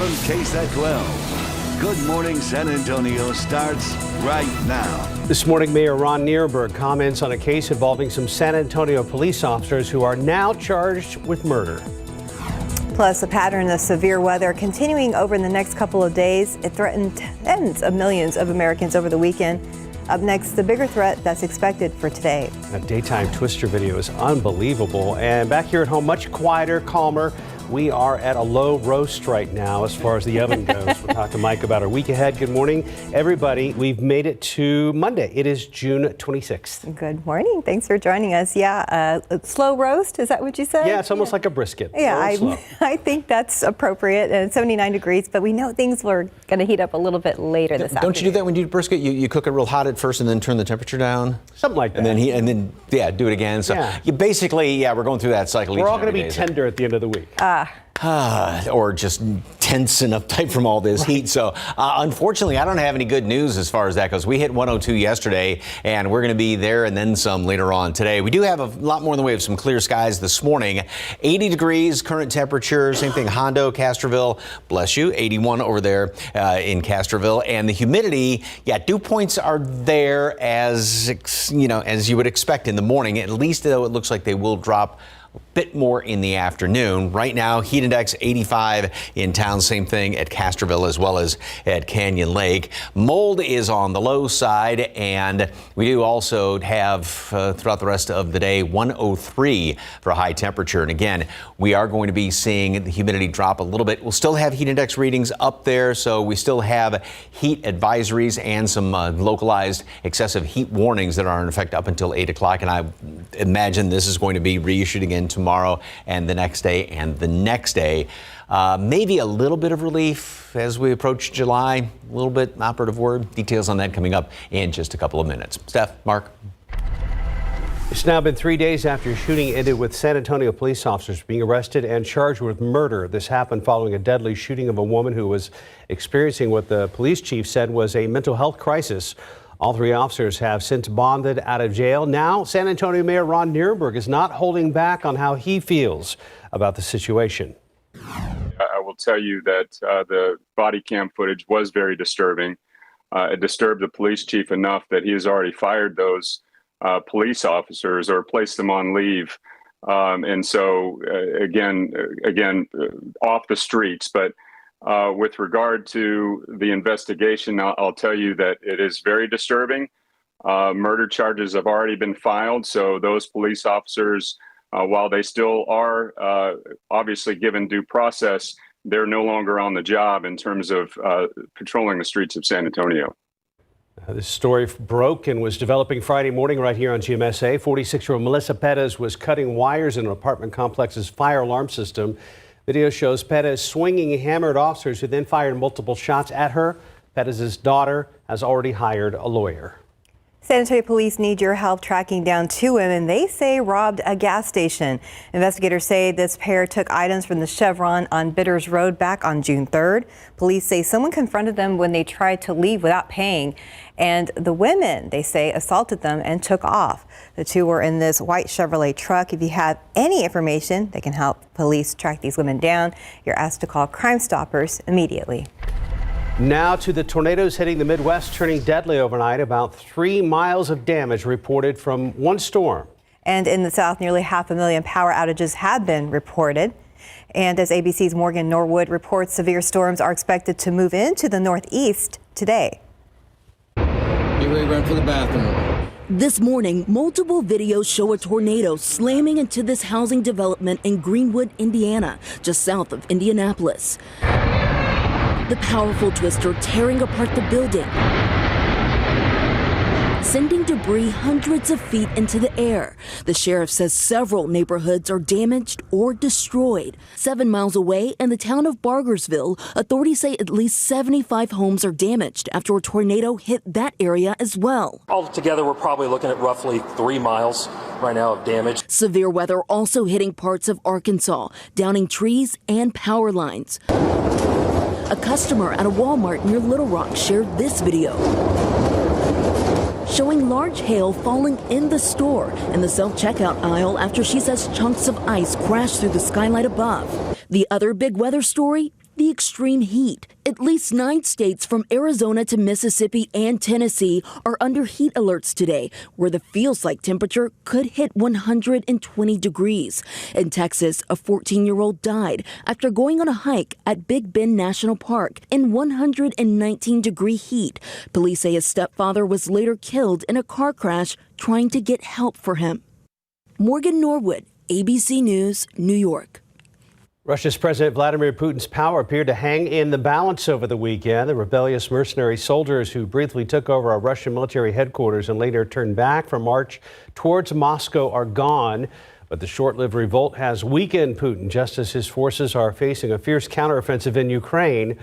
from KSAT 12. Good Morning San Antonio starts right now. This morning, Mayor Ron Nierenberg comments on a case involving some San Antonio police officers who are now charged with murder. Plus, a pattern of severe weather continuing over the next couple of days. It threatened tens of millions of Americans over the weekend. Up next, the bigger threat that's expected for today. That daytime twister video is unbelievable. And back here at home, much quieter, calmer. We are at a low roast right now as far as the oven goes. We'll talk to Mike about our week ahead. Good morning, everybody. We've made it to Monday. It is June 26th. Good morning. Thanks for joining us. Yeah, slow roast. Is that what you said? Yeah, it's almost like a brisket. Yeah, I think that's appropriate. And 79 degrees, but we know things were going to heat up a little bit later this afternoon. Don't you do that when you do brisket? You cook it real hot at first and then turn the temperature down? Something like that. And then do it again. So you basically, we're going through that cycle. We're all going to be tender at the end of the week. Or just tense and uptight from all this heat. So unfortunately, I don't have any good news as far as that goes. We hit 102 yesterday, and we're going to be there and then some later on today. We do have a lot more in the way of some clear skies this morning. 80 degrees current temperature. Same thing, Hondo, Castroville. Bless you. 81 over there in Castroville. And the humidity, dew points are there as you would expect in the morning. At least, though, it looks like they will drop a bit more in the afternoon. Right now, heat index 85 in town. Same thing at Castroville as well as at Canyon Lake. Mold is on the low side, and we do also have throughout the rest of the day 103 for high temperature. And again, we are going to be seeing the humidity drop a little bit. We'll still have heat index readings up there, so we still have heat advisories and some localized excessive heat warnings that are in effect up until 8 o'clock. And I imagine this is going to be reissued again tomorrow and the next day and the next day. Maybe a little bit of relief as we approach July. A little bit operative word. Details on that coming up in just a couple of minutes. Steph, Mark. It's now been 3 days after a shooting ended with San Antonio police officers being arrested and charged with murder. This happened following a deadly shooting of a woman who was experiencing what the police chief said was a mental health crisis. All three officers have since bonded out of jail. Now, San Antonio Mayor Ron Nierenberg is not holding back on how he feels about the situation. I will tell you that the body cam footage was very disturbing. It disturbed the police chief enough that he has already fired those police officers or placed them on leave. And so, again, off the streets. But with regard to the investigation, I'll tell you that it is very disturbing. Murder charges have already been filed. So those police officers, while they still are obviously given due process, they're no longer on the job in terms of patrolling the streets of San Antonio. This story broke and was developing Friday morning right here on GMSA. 46-year-old Melissa Perez was cutting wires in an apartment complex's fire alarm system. Video shows Perez swinging a hammer at officers who then fired multiple shots at her. Perez's daughter has already hired a lawyer. San Antonio police need your help tracking down two women they say robbed a gas station. Investigators say this pair took items from the Chevron on Bitters Road back on June 3rd. Police say someone confronted them when they tried to leave without paying. And the women, they say, assaulted them and took off. The two were in this white Chevrolet truck. If you have any information that can help police track these women down, you're asked to call Crime Stoppers immediately. Now to the tornadoes hitting the Midwest, turning deadly overnight. About 3 miles of damage reported from one storm. And in the South, nearly 500,000 power outages have been reported. And as ABC's Morgan Norwood reports, severe storms are expected to move into the Northeast today. Get ready to run for the bathroom. This morning, multiple videos show a tornado slamming into this housing development in Greenwood, Indiana, just south of Indianapolis. The powerful twister tearing apart the building, sending debris hundreds of feet into the air. The sheriff says several neighborhoods are damaged or destroyed. 7 miles away in the town of Bargersville, authorities say at least 75 homes are damaged after a tornado hit that area as well. Altogether, we're probably looking at roughly 3 miles right now of damage. Severe weather also hitting parts of Arkansas, downing trees and power lines. A customer at a Walmart near Little Rock shared this video, showing large hail falling in the store in the self-checkout aisle after she says chunks of ice crashed through the skylight above. The other big weather story, the extreme heat. At least 9 states from Arizona to Mississippi and Tennessee are under heat alerts today, where the feels-like temperature could hit 120 degrees. In Texas, a 14-year-old died after going on a hike at Big Bend National Park in 119-degree heat. Police say his stepfather was later killed in a car crash trying to get help for him. Morgan Norwood, ABC News, New York. Russia's President Vladimir Putin's power appeared to hang in the balance over the weekend. The rebellious mercenary soldiers who briefly took over a Russian military headquarters and later turned back from march towards Moscow are gone. But the short-lived revolt has weakened Putin just as his forces are facing a fierce counteroffensive in Ukraine.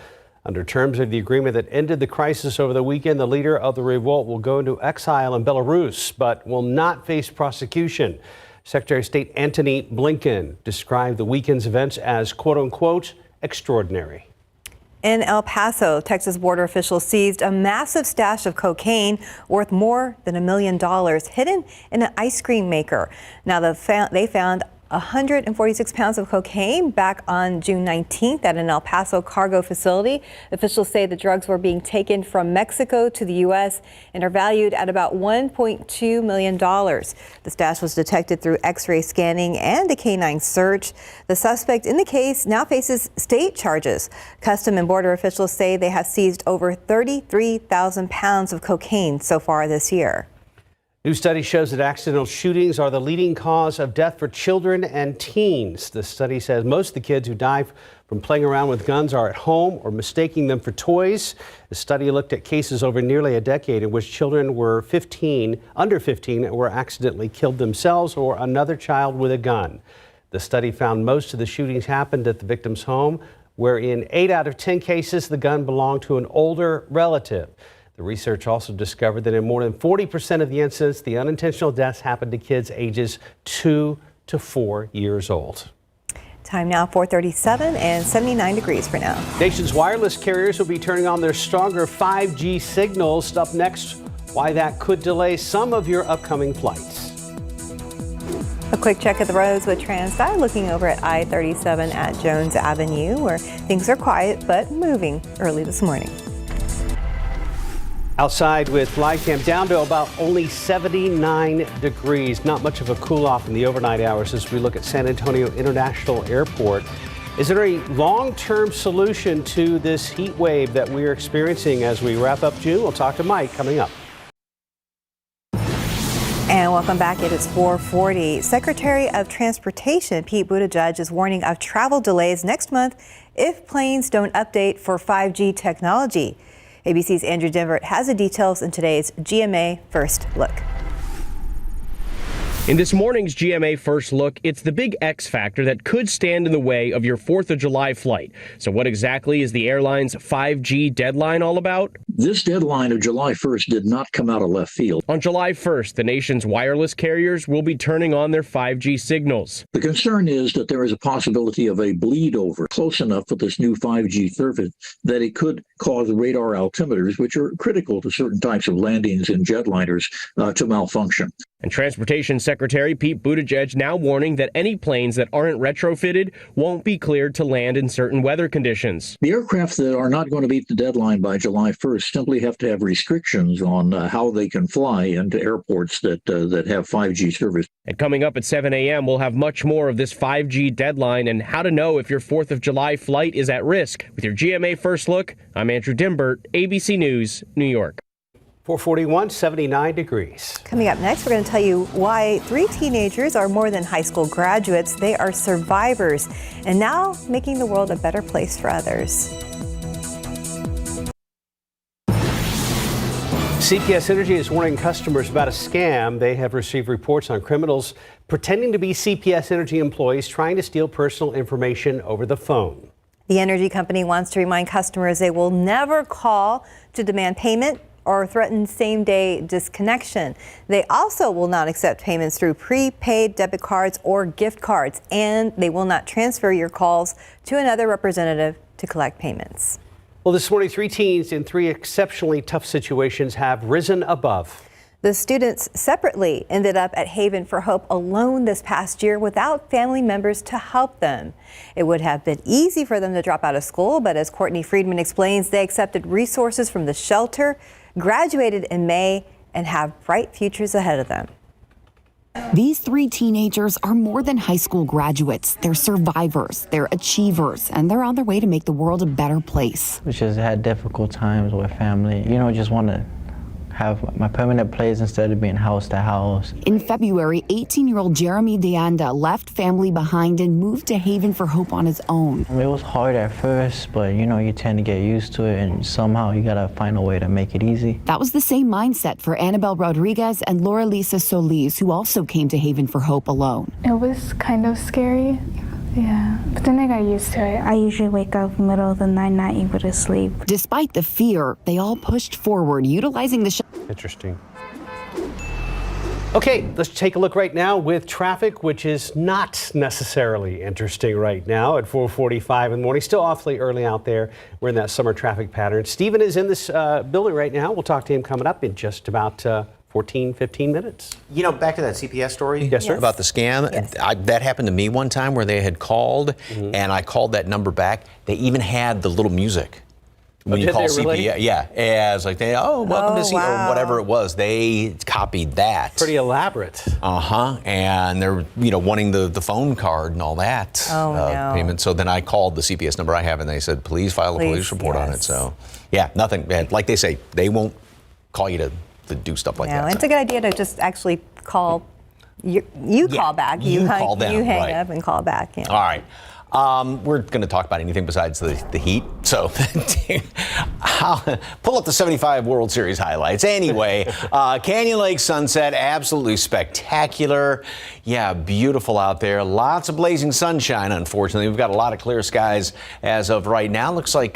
Under terms of the agreement that ended the crisis over the weekend, the leader of the revolt will go into exile in Belarus, but will not face prosecution. Secretary of State Antony Blinken described the weekend's events as, quote unquote, extraordinary. In El Paso, Texas border officials seized a massive stash of cocaine worth more than $1 million hidden in an ice cream maker. Now, they found 146 pounds of cocaine back on June 19th at an El Paso cargo facility. Officials say the drugs were being taken from Mexico to the U.S. and are valued at about $1.2 million. The stash was detected through X-ray scanning and a canine search. The suspect in the case now faces state charges. Custom and Border officials say they have seized over 33,000 pounds of cocaine so far this year. New study shows that accidental shootings are the leading cause of death for children and teens. The study says most of the kids who die from playing around with guns are at home or mistaking them for toys. The study looked at cases over nearly a decade in which children were under 15, were accidentally killed themselves or another child with a gun. The study found most of the shootings happened at the victim's home, where in 8 out of 10 cases the gun belonged to an older relative. The research also discovered that in more than 40% of the incidents, the unintentional deaths happened to kids ages 2 to 4 years old. Time now 4:37 and 79 degrees for now. Nation's wireless carriers will be turning on their stronger 5G signals. Up next, why that could delay some of your upcoming flights. A quick check of the roads with TransDi, looking over at I-37 at Jones Avenue, where things are quiet but moving early this morning. Outside with live cam down to about only 79 degrees. Not much of a cool off in the overnight hours as we look at San Antonio International Airport. Is there a long-term solution to this heat wave that we're experiencing as we wrap up June? We'll talk to Mike coming up. And welcome back. It is 4:40. Secretary of Transportation Pete Buttigieg is warning of travel delays next month if planes don't update for 5G technology. ABC's Andrew Denvert has the details in today's GMA First Look. In this morning's GMA First Look, it's the big X factor that could stand in the way of your 4th of July flight. So what exactly is the airline's 5G deadline all about? This deadline of July 1st did not come out of left field. On July 1st, the nation's wireless carriers will be turning on their 5G signals. The concern is that there is a possibility of a bleed over close enough with this new 5G service that it could cause radar altimeters, which are critical to certain types of landings in jetliners, to malfunction. And Transportation Secretary Pete Buttigieg now warning that any planes that aren't retrofitted won't be cleared to land in certain weather conditions. The aircraft that are not going to meet the deadline by July 1st simply have to have restrictions on how they can fly into airports that have 5G service. And coming up at 7 a.m., we'll have much more of this 5G deadline and how to know if your 4th of July flight is at risk. With your GMA First Look, I'm Andrew Dimbert, ABC News, New York. 441, 79 degrees. Coming up next, we're going to tell you why 3 teenagers are more than high school graduates. They are survivors and now making the world a better place for others. CPS Energy is warning customers about a scam. They have received reports on criminals pretending to be CPS Energy employees trying to steal personal information over the phone. The energy company wants to remind customers they will never call to demand payment or threaten same-day disconnection. They also will not accept payments through prepaid debit cards or gift cards, and they will not transfer your calls to another representative to collect payments. Well, this morning, 3 teens in 3 exceptionally tough situations have risen above. The students separately ended up at Haven for Hope alone this past year without family members to help them. It would have been easy for them to drop out of school, but as Courtney Friedman explains, they accepted resources from the shelter, graduated in May, and have bright futures ahead of them. These three teenagers are more than high school graduates. They're survivors, they're achievers, and they're on their way to make the world a better place. We just had difficult times with family. Just want to have my permanent place instead of being house to house. In February, 18-year-old Jeremy Deanda left family behind and moved to Haven for Hope on his own. It was hard at first, but you tend to get used to it, and somehow you gotta find a way to make it easy. That was the same mindset for Annabelle Rodriguez and Laura Lisa Solis, who also came to Haven for Hope alone. It was kind of scary. Yeah, but then I got used to it. I usually wake up middle of the night, not able to sleep. Despite the fear, they all pushed forward, utilizing the Interesting. Okay, let's take a look right now with traffic, which is not necessarily interesting right now at 4:45 in the morning. Still awfully early out there. We're in that summer traffic pattern. Stephen is in this building right now. We'll talk to him coming up in just about 15 minutes. Back to that CPS story. Yes, sir. About the scam. Yes. That happened to me one time where they had called, and I called that number back. They even had the little music. When you call CPS, really? yeah, it's like welcome to wow. or whatever it was. They copied that. Pretty elaborate. And they're wanting the phone card and all that no. payment. So then I called the CPS number I have, and they said please file a police report on it. So yeah, nothing. Like they say, they won't call you to do stuff like that. It's a good idea to just actually call. You call back. You call them. You hang right. up and call back. Yeah. All right. We're going to talk about anything besides the heat. So pull up the 75 World Series highlights. Anyway, Canyon Lake sunset, absolutely spectacular. Yeah, beautiful out there. Lots of blazing sunshine, unfortunately. We've got a lot of clear skies as of right now. Looks like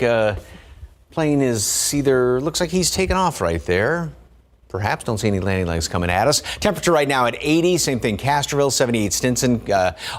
plane is looks like he's taken off right there. Perhaps don't see any landing legs coming at us. Temperature right now at 80. Same thing, Castroville, 78 Stinson,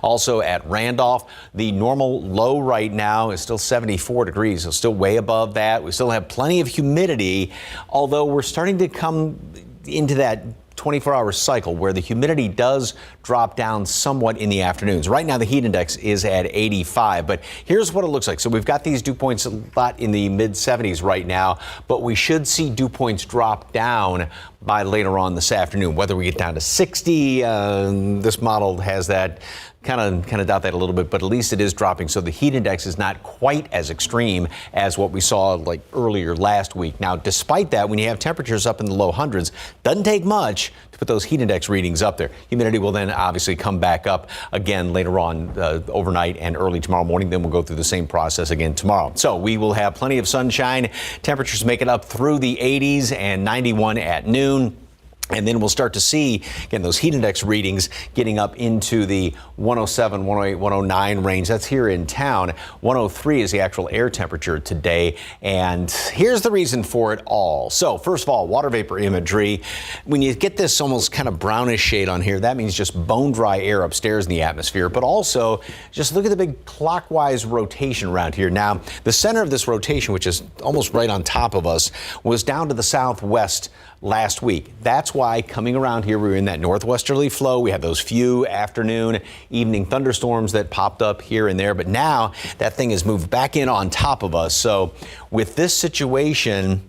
also at Randolph. The normal low right now is still 74 degrees, so still way above that. We still have plenty of humidity, although we're starting to come into that 24-hour cycle where the humidity does drop down somewhat in the afternoons. Right now, the heat index is at 85, but here's what it looks like. So we've got these dew points a lot in the mid-70s right now, but we should see dew points drop down by later on this afternoon. Whether we get down to 60, this model has that. Kind of doubt that a little bit, but at least it is dropping. So the heat index is not quite as extreme as what we saw like earlier last week. Now, despite that, when you have temperatures up in the low hundreds, doesn't take much to put those heat index readings up there. Humidity will then obviously come back up again later on overnight and early tomorrow morning. Then we'll go through the same process again tomorrow. So we will have plenty of sunshine. Temperatures make it up through the 80s and 91 at noon. And then we'll start to see, again, those heat index readings getting up into the 107, 108, 109 range. That's here in town. 103 is the actual air temperature today. And here's the reason for it all. So first of all, water vapor imagery. When you get this almost kind of brownish shade on here, that means just bone dry air upstairs in the atmosphere. But also, just look at the big clockwise rotation around here. Now, the center of this rotation, which is almost right on top of us, was down to the southwest last week. That's why coming around here, we were in that northwesterly flow. We had those few afternoon, evening thunderstorms that popped up here and there. But now that thing has moved back in on top of us. So with this situation,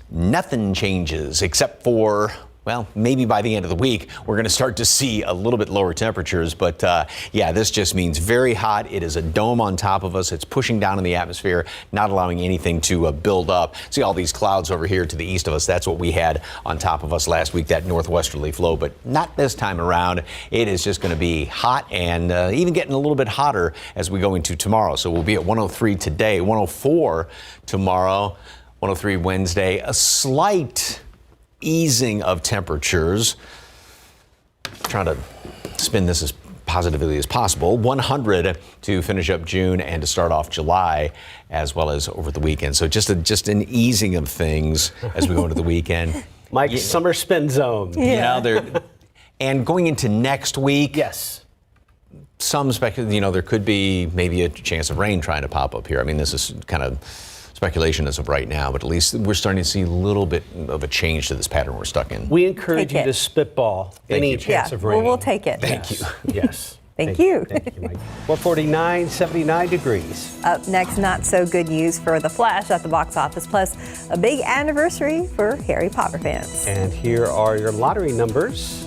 nothing changes except for, well, maybe by the end of the week, we're going to start to see a little bit lower temperatures. But yeah, this just means very hot. It is a dome on top of us. It's pushing down in the atmosphere, not allowing anything to build up. See all these clouds over here to the east of us. That's what we had on top of us last week, that northwesterly flow. But not this time around. It is just going to be hot and even getting a little bit hotter as we go into tomorrow. So we'll be at 103 today, 104 tomorrow, 103 Wednesday. A slight easing of temperatures. Trying to spin this as positively as possible. 100 to finish up June and to start off July, as well as over the weekend. So just an easing of things as we go into the weekend. Mike's summer spin zone. Yeah. And going into next week. Yes. Some there could be maybe a chance of rain trying to pop up here. I mean, this is kind of speculation as of right now, but at least we're starting to see a little bit of a change to this pattern we're stuck in. We encourage you to spitball any chance of rain. Well, we'll take it. Thank you. Yes. Thank you. Thank you, Mike. 449, 79 degrees. Up next, not so good news for The Flash at the box office, plus a big anniversary for Harry Potter fans. And here are your lottery numbers.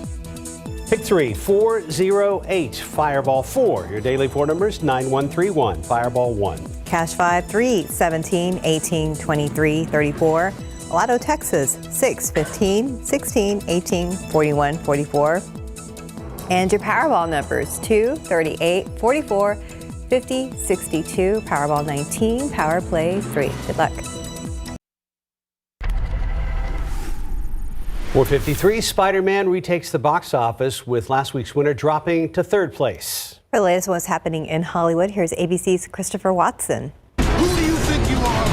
Pick 3, 408, Fireball 4. Your daily 4 numbers, 9131, Fireball 1. Cash 5, 3, 17, 18, 23, 34. Lotto Texas, 6, 15, 16, 18, 41, 44. And your Powerball numbers, 2, 38, 44, 50, 62, Powerball 19, Power Play 3. Good luck. 453, Spider-Man retakes the box office with last week's winner dropping to 3rd place. For the latest on what's happening in Hollywood, here's ABC's Christopher Watson. Who do you think you are?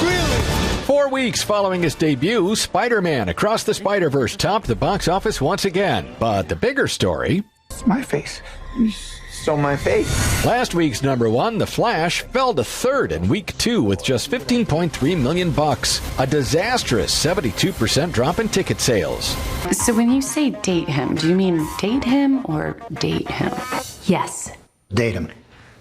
Really? 4 weeks following its debut, Spider-Man Across the Spider-Verse topped the box office once again. But the bigger story... It's my face. You stole my face. Last week's number 1, The Flash, fell to 3rd in week 2 with just $15.3 million. A disastrous 72% drop in ticket sales. So when you say date him, do you mean date him or date him? Yes. Date him.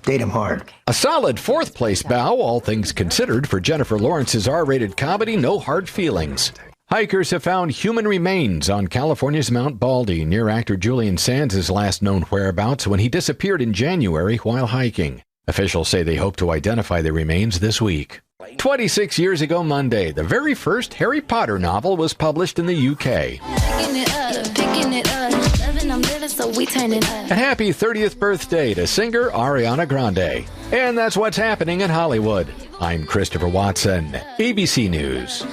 Date him hard. A solid 4th place bow, all things considered, for Jennifer Lawrence's R-rated comedy No Hard Feelings. Hikers have found human remains on California's Mount Baldy near actor Julian Sands' last known whereabouts when he disappeared in January while hiking. Officials say they hope to identify the remains this week. 26 years ago Monday, the very first Harry Potter novel was published in the UK. And happy 30th birthday to singer Ariana Grande. And that's what's happening in Hollywood. I'm Christopher Watson, ABC News.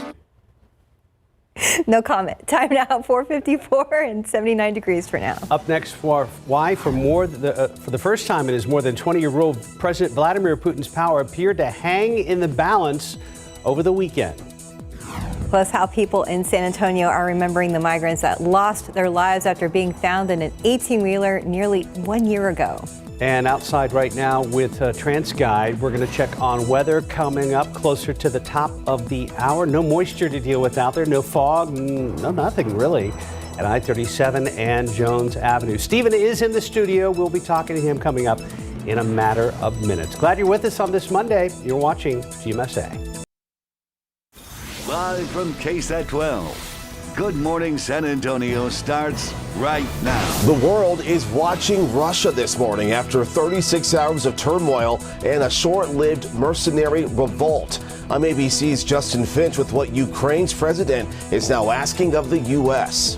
No comment. Time now, 4:54 and 79 degrees for now. Up next, for the first time in his more than 20-year rule, President Vladimir Putin's power appeared to hang in the balance over the weekend. Plus, how people in San Antonio are remembering the migrants that lost their lives after being found in an 18-wheeler nearly 1 year ago. And outside right now with TransGuide, we're going to check on weather coming up closer to the top of the hour. No moisture to deal with out there, no fog, no nothing really at I-37 and Jones Avenue. Stephen is in the studio. We'll be talking to him coming up in a matter of minutes. Glad you're with us on this Monday. You're watching GMSA. Live from KSAT 12. Good Morning San Antonio starts right now. The world is watching Russia this morning after 36 hours of turmoil and a short-lived mercenary revolt. I'm ABC's Justin Finch with what Ukraine's president is now asking of the U.S.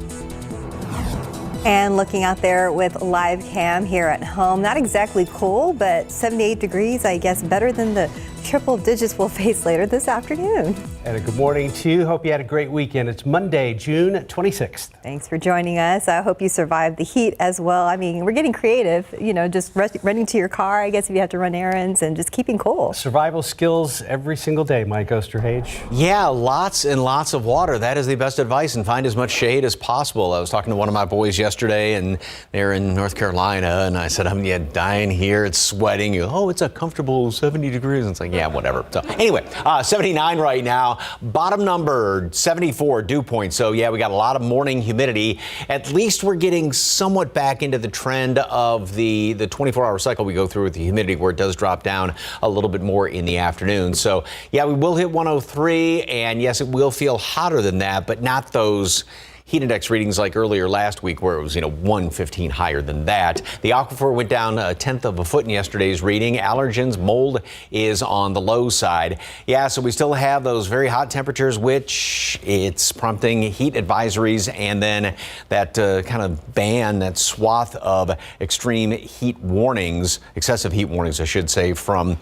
And looking out there with live cam here at home, not exactly cool, but 78 degrees, I guess better than the triple digits we'll face later this afternoon. And a good morning to you. Hope you had a great weekend. It's Monday, June 26th. Thanks for joining us. I hope you survived the heat as well. I mean, we're getting creative, just running to your car, I guess, if you have to run errands, and just keeping cool. Survival skills every single day, Mike Osterhage. Yeah, lots and lots of water. That is the best advice, and find as much shade as possible. I was talking to one of my boys yesterday, and they're in North Carolina, and I said, I'm dying here. It's sweating. It's a comfortable 70 degrees. And it's like, yeah, whatever. So anyway, 79 right now. Bottom number 74 dew point. So yeah, we got a lot of morning humidity. At least we're getting somewhat back into the trend of the 24-hour cycle we go through with the humidity, where it does drop down a little bit more in the afternoon. So yeah, we will hit 103, and yes, it will feel hotter than that, but not those heat index readings like earlier last week, where it was 115 higher than that. The aquifer went down 1/10 of a foot in yesterday's reading. Allergens, mold is on the low side. Yeah, so we still have those very hot temperatures, which it's prompting heat advisories, and then that kind of ban, that swath of extreme heat warnings, excessive heat warnings, I should say, from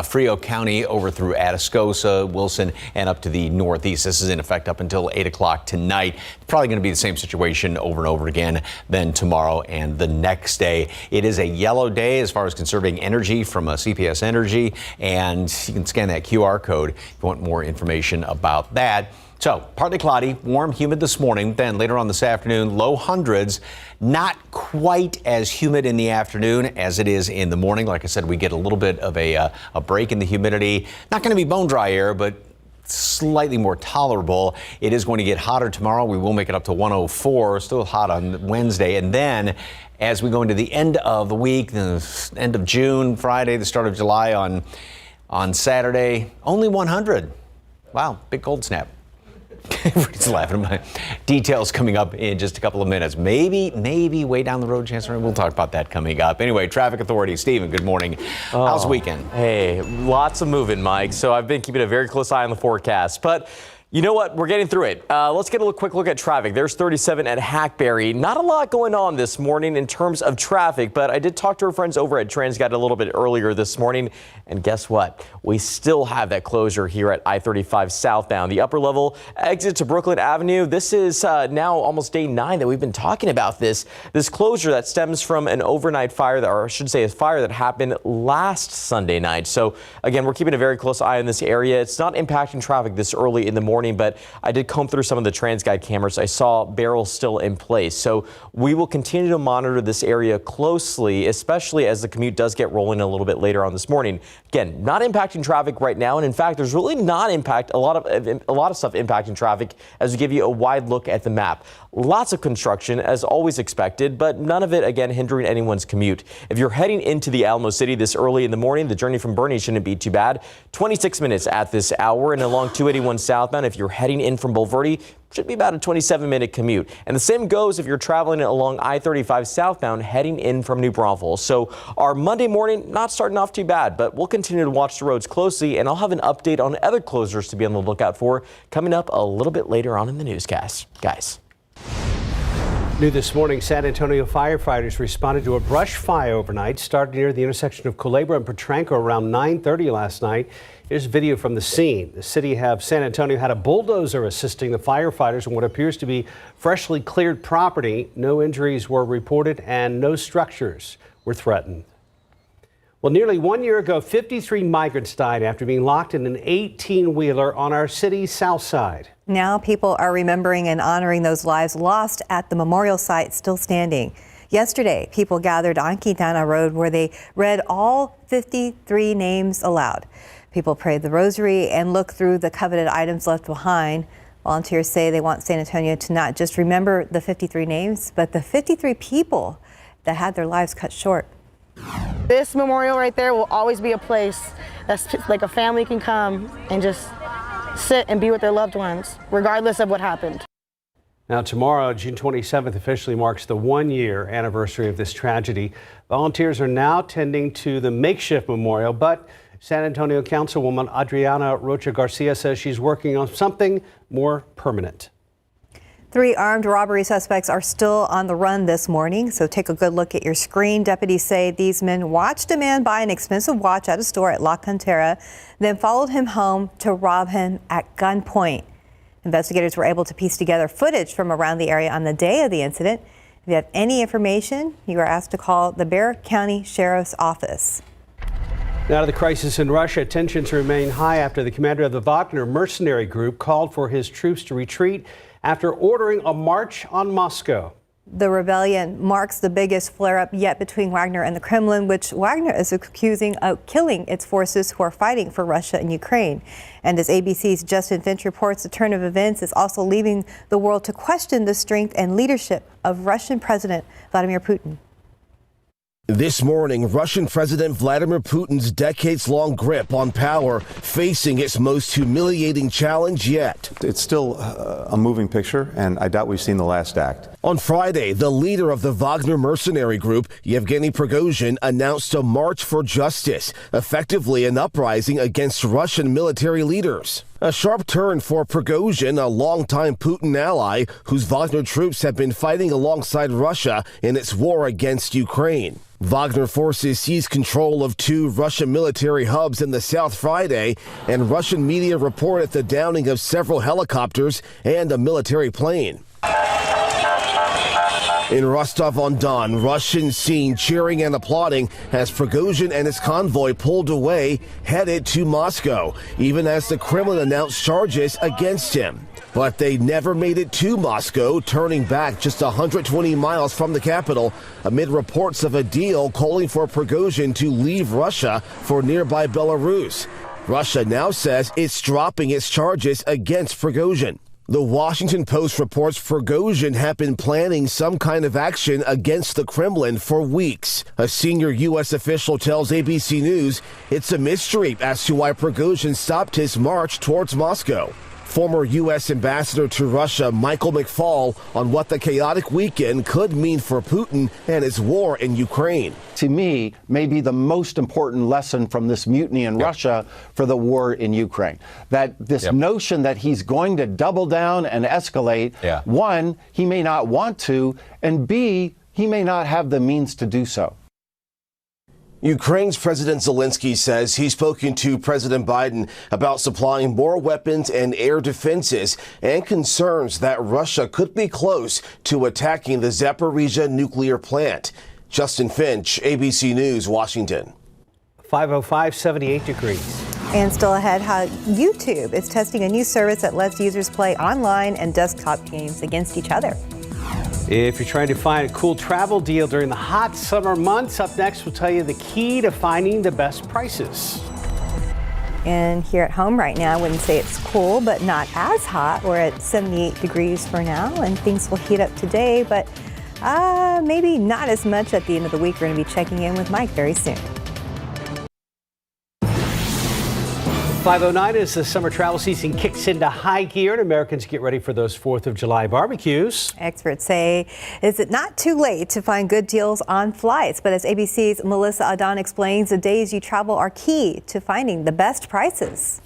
Frio County over through Atascosa, Wilson, and up to the northeast. This is in effect up until 8 o'clock tonight. Probably going to be the same situation over and over again then tomorrow and the next day. It is a yellow day as far as conserving energy from CPS Energy, and you can scan that QR code if you want more information about that. So partly cloudy, warm, humid this morning. Then later on this afternoon, low hundreds. Not quite as humid in the afternoon as it is in the morning. Like I said, we get a little bit of a break in the humidity. Not going to be bone dry air, but slightly more tolerable. It is going to get hotter tomorrow. We will make it up to 104, still hot on Wednesday. And then as we go into the end of the week, the end of June, Friday, the start of July on Saturday, only 100. Wow, big cold snap. Everybody's laughing at my details coming up in just a couple of minutes. Maybe way down the road, Chancellor. We'll talk about that coming up. Anyway, traffic authorities. Stephen, good morning. How's the weekend? Hey, lots of moving, Mike. So I've been keeping a very close eye on the forecast. But you know what? We're getting through it. Let's get a quick look at traffic. There's 37 at Hackberry. Not a lot going on this morning in terms of traffic, but I did talk to our friends over at TransGuide a little bit earlier this morning. And guess what? We still have that closure here at I-35 southbound. The upper level exit to Brooklyn Avenue. This is now almost day 9 that we've been talking about this closure that stems from an overnight fire, or I should say a fire that happened last Sunday night. So again, we're keeping a very close eye on this area. It's not impacting traffic this early in the morning, but I did comb through some of the TransGuide cameras. I saw barrels still in place. So we will continue to monitor this area closely, especially as the commute does get rolling a little bit later on this morning. Again, not impacting traffic right now. And in fact, there's really not a lot of stuff impacting traffic as we give you a wide look at the map. Lots of construction as always expected, but none of it, again, hindering anyone's commute. If you're heading into the Alamo City this early in the morning, the journey from Bernie shouldn't be too bad. 26 minutes at this hour, and along 281 southbound, if you're heading in from Bulverde, should be about a 27-minute commute. And the same goes if you're traveling along I-35 southbound heading in from New Braunfels. So our Monday morning, not starting off too bad, but we'll continue to watch the roads closely, and I'll have an update on other closures to be on the lookout for coming up a little bit later on in the newscast. Guys. New this morning, San Antonio firefighters responded to a brush fire overnight, started near the intersection of Culebra and Petranco around 9:30 last night. Here's video from the scene. The city of San Antonio had a bulldozer assisting the firefighters in what appears to be freshly cleared property. No injuries were reported and no structures were threatened. Well, nearly 1 year ago, 53 migrants died after being locked in an 18-wheeler on our city's south side. Now people are remembering and honoring those lives lost at the memorial site still standing. Yesterday, people gathered on Quintana Road where they read all 53 names aloud. People prayed the rosary and looked through the coveted items left behind. Volunteers say they want San Antonio to not just remember the 53 names, but the 53 people that had their lives cut short. This memorial right there will always be a place that's like a family can come and just sit and be with their loved ones, regardless of what happened. Now tomorrow, June 27th, officially marks the 1-year anniversary of this tragedy. Volunteers are now tending to the makeshift memorial, but San Antonio Councilwoman Adriana Rocha Garcia says she's working on something more permanent. 3 armed robbery suspects are still on the run this morning, so take a good look at your screen. Deputies say these men watched a man buy an expensive watch at a store at La Cantera, then followed him home to rob him at gunpoint. Investigators were able to piece together footage from around the area on the day of the incident. If you have any information, you are asked to call the Bexar County Sheriff's Office. Now to the crisis in Russia. Tensions remain high after the commander of the Wagner mercenary group called for his troops to retreat after ordering a march on Moscow. The rebellion marks the biggest flare-up yet between Wagner and the Kremlin, which Wagner is accusing of killing its forces who are fighting for Russia and Ukraine. And as ABC's Justin Finch reports, the turn of events is also leaving the world to question the strength and leadership of Russian President Vladimir Putin. This morning, Russian President Vladimir Putin's decades-long grip on power facing its most humiliating challenge yet. It's still a moving picture, and I doubt we've seen the last act. On Friday, the leader of the Wagner mercenary group, Yevgeny Prigozhin, announced a march for justice, effectively an uprising against Russian military leaders. A sharp turn for Prigozhin, a longtime Putin ally whose Wagner troops have been fighting alongside Russia in its war against Ukraine. Wagner forces seized control of 2 Russian military hubs in the south Friday, and Russian media reported the downing of several helicopters and a military plane. In Rostov-on-Don, Russians seen cheering and applauding as Prigozhin and his convoy pulled away, headed to Moscow, even as the Kremlin announced charges against him. But they never made it to Moscow, turning back just 120 miles from the capital amid reports of a deal calling for Prigozhin to leave Russia for nearby Belarus. Russia now says it's dropping its charges against Prigozhin. The Washington Post reports Prigozhin had been planning some kind of action against the Kremlin for weeks. A senior U.S. official tells ABC News it's a mystery as to why Prigozhin stopped his march towards Moscow. Former U.S. Ambassador to Russia Michael McFaul on what the chaotic weekend could mean for Putin and his war in Ukraine. To me, maybe the most important lesson from this mutiny in Russia for the war in Ukraine. That this notion that he's going to double down and escalate, one, he may not want to, and B, he may not have the means to do so. Ukraine's President Zelensky says he's spoken to President Biden about supplying more weapons and air defenses and concerns that Russia could be close to attacking the Zaporizhzhia nuclear plant. Justin Finch, ABC News, Washington. 505, 78 degrees. And still ahead, how YouTube is testing a new service that lets users play online and desktop games against each other. If you're trying to find a cool travel deal during the hot summer months, up next we'll tell you the key to finding the best prices. And here at home right now, I wouldn't say it's cool, but not as hot. We're at 78 degrees for now, and things will heat up today, but maybe not as much at the end of the week. We're going to be checking in with Mike very soon. 5:09 as the summer travel season kicks into high gear and Americans get ready for those 4th of July barbecues. Experts say, is it not too late to find good deals on flights? But as ABC's Melissa Adon explains, the days you travel are key to finding the best prices.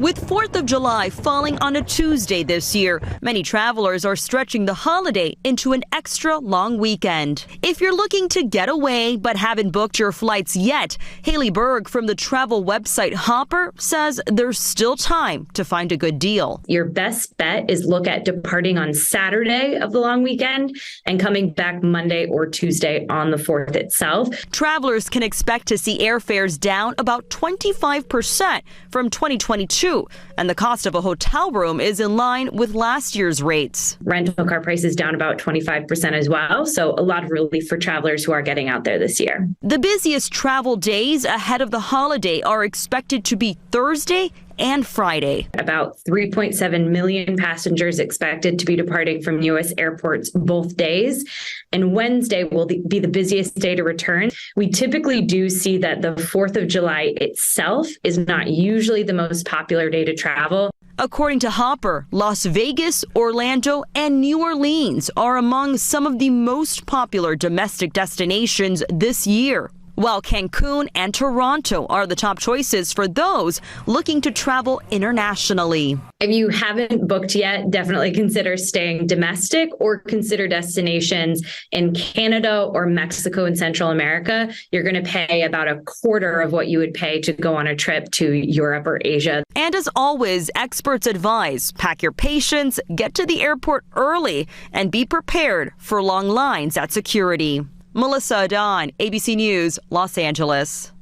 With 4th of July falling on a Tuesday this year, many travelers are stretching the holiday into an extra long weekend. If you're looking to get away but haven't booked your flights yet, Haley Berg from the travel website Hopper says there's still time to find a good deal. Your best bet is look at departing on Saturday of the long weekend and coming back Monday or Tuesday on the 4th itself. Travelers can expect to see airfares down about 25% from 2022. And the cost of a hotel room is in line with last year's rates. Rental car prices down about 25% as well. So a lot of relief for travelers who are getting out there this year. The busiest travel days ahead of the holiday are expected to be Thursday and Friday. About 3.7 million passengers expected to be departing from U.S. airports both days. And Wednesday will be the busiest day to return. We typically do see that the 4th of July itself is not usually the most popular day to travel. According to Hopper, Las Vegas, Orlando, and New Orleans are among some of the most popular domestic destinations this year, while Cancun and Toronto are the top choices for those looking to travel internationally. If you haven't booked yet, definitely consider staying domestic or consider destinations in Canada or Mexico and Central America. You're going to pay about a quarter of what you would pay to go on a trip to Europe or Asia. And as always, experts advise pack your patience, get to the airport early, and be prepared for long lines at security. Melissa Adon, ABC News, Los Angeles.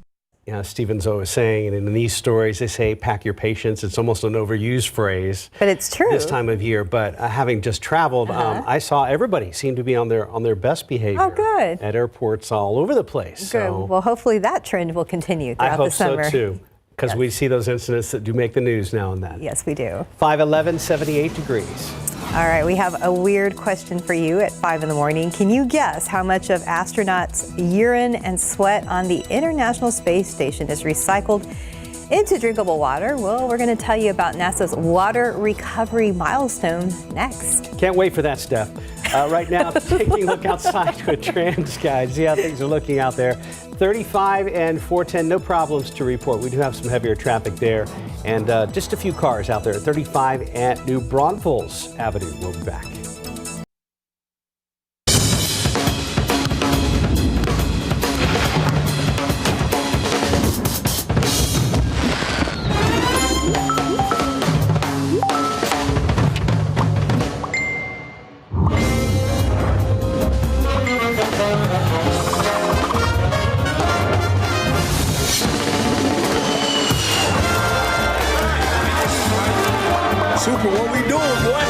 Yeah, Stephen's always saying, and in these stories, they say, pack your patience. It's almost an overused phrase. But it's true. This time of year. But having just traveled, I saw everybody seem to be on their best behavior. Oh, good. At airports all over the place. Good. So well, hopefully that trend will continue throughout the summer. I hope so, too. Because we see those incidents that do make the news now and then. Yes, we do. 5:11, 78 degrees. All right, we have a weird question for you at 5 in the morning. Can you guess how much of astronauts' urine and sweat on the International Space Station is recycled into drinkable water? Well, we're going to tell you about NASA's water recovery milestone next. Can't wait for that, Steph. Right now, taking a look outside to a trans guide, see how things are looking out there. 35 and 410, no problems to report. We do have some heavier traffic there, and just a few cars out there at 35 at New Braunfels Avenue. We'll be back. Super, what we doing, boy?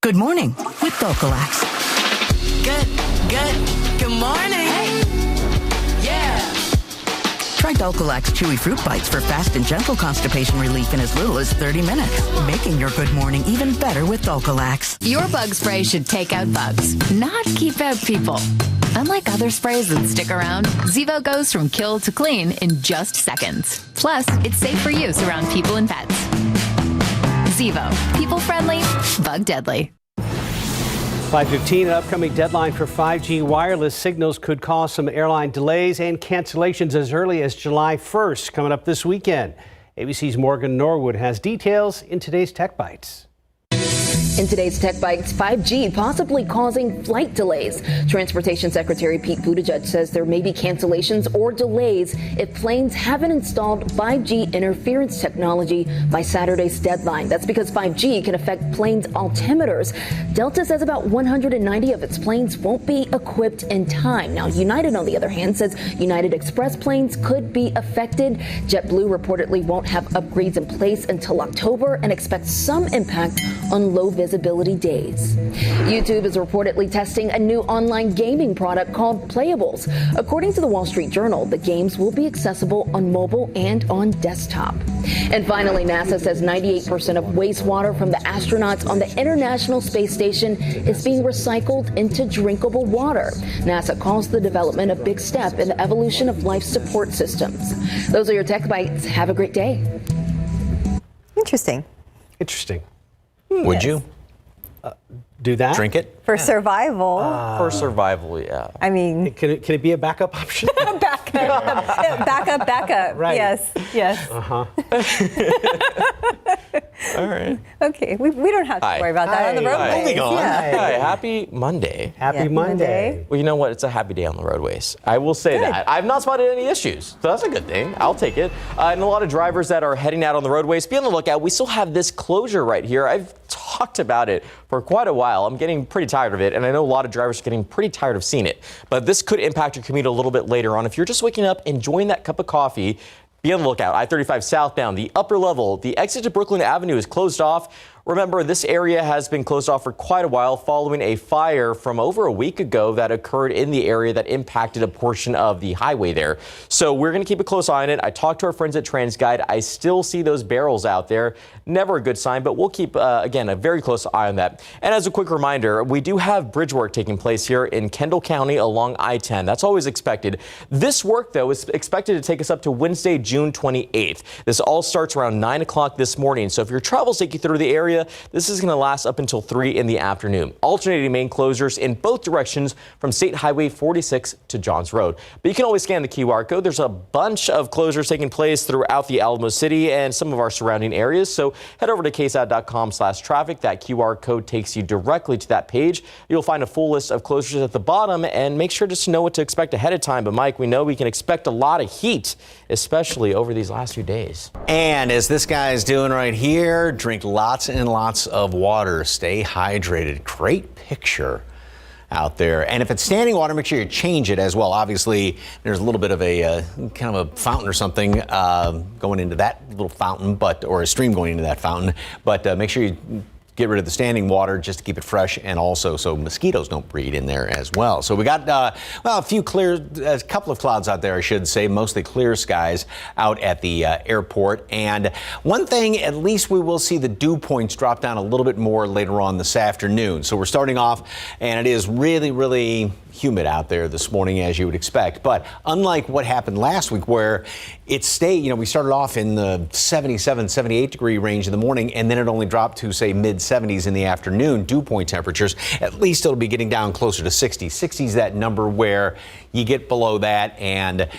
Good morning with Vocalax. Good morning. Hey. Yeah. Try Dulcolax Chewy Fruit Bites for fast and gentle constipation relief in as little as 30 minutes. Making your good morning even better with Dulcolax. Your bug spray should take out bugs, not keep out people. Unlike other sprays that stick around, Zevo goes from kill to clean in just seconds. Plus, it's safe for use around people and pets. Zevo. People friendly, bug deadly. 5:15, an upcoming deadline for 5G wireless signals could cause some airline delays and cancellations as early as July 1st, coming up this weekend. ABC's Morgan Norwood has details in today's Tech Bites. In today's Tech Bites, 5G possibly causing flight delays. Transportation Secretary Pete Buttigieg says there may be cancellations or delays if planes haven't installed 5G interference technology by Saturday's deadline. That's because 5G can affect planes' altimeters. Delta says about 190 of its planes won't be equipped in time. Now, United, on the other hand, says United Express planes could be affected. JetBlue reportedly won't have upgrades in place until October and expects some impact on low visibility days. YouTube is reportedly testing a new online gaming product called Playables. According to the Wall Street Journal, the games will be accessible on mobile and on desktop. And finally, NASA says 98% of wastewater from the astronauts on the International Space Station is being recycled into drinkable water. NASA calls the development a big step in the evolution of life support systems. Those are your Tech Bites. Have a great day. Interesting. Interesting. Would you? Do that? Drink it? For survival. For survival, yeah. I mean, Can it be a backup option? backup. Right. Yes. Uh-huh. All right. Okay, we don't have to worry about that on the roadways. Moving on. Yeah. Hi, happy Monday. Happy Monday. Well, you know what? It's a happy day on the roadways. I will say that. I've not spotted any issues, so that's a good thing. I'll take it. And a lot of drivers that are heading out on the roadways, be on the lookout. We still have this closure right here. I've talked about it for quite a while. I'm getting pretty tired of it, and I know a lot of drivers are getting pretty tired of seeing it. But this could impact your commute a little bit later on. If you're just waking up, enjoying that cup of coffee, be on the lookout. I-35 southbound, the upper level, the exit to Brooklyn Avenue is closed off. Remember, this area has been closed off for quite a while following a fire from over a week ago that occurred in the area that impacted a portion of the highway there. So we're going to keep a close eye on it. I talked to our friends at TransGuide. I still see those barrels out there. Never a good sign, but we'll keep, again, a very close eye on that. And as a quick reminder, we do have bridge work taking place here in Kendall County along I-10. That's always expected. This work, though, is expected to take us up to Wednesday, June 28th. This all starts around 9 o'clock this morning. So if your travels take you through the area, this is going to last up until 3 in the afternoon. Alternating main closures in both directions from State Highway 46 to Johns Road. But you can always scan the QR code. There's a bunch of closures taking place throughout the Alamo City and some of our surrounding areas. So head over to ksat.com/traffic. That QR code takes you directly to that page. You'll find a full list of closures at the bottom, and make sure just to know what to expect ahead of time. But Mike, we know we can expect a lot of heat, especially over these last few days. And as this guy is doing right here, drink lots and lots of water. Stay hydrated. Great picture out there. And if it's standing water, make sure you change it as well. Obviously, there's a little bit of a kind of a fountain or something going into that little fountain, or a stream going into that fountain. But make sure you get rid of the standing water just to keep it fresh, and also so mosquitoes don't breed in there as well. So we got, a couple of clouds out there, I should say, mostly clear skies out at the airport. And one thing, at least we will see the dew points drop down a little bit more later on this afternoon. So we're starting off, and it is really, really humid out there this morning, as you would expect. But unlike what happened last week, where it stayed, we started off in the 77, 78 degree range in the morning, and then it only dropped to, say, mid 70s in the afternoon, dew point temperatures. At least it'll be getting down closer to 60. 60 is that number where you get below that, and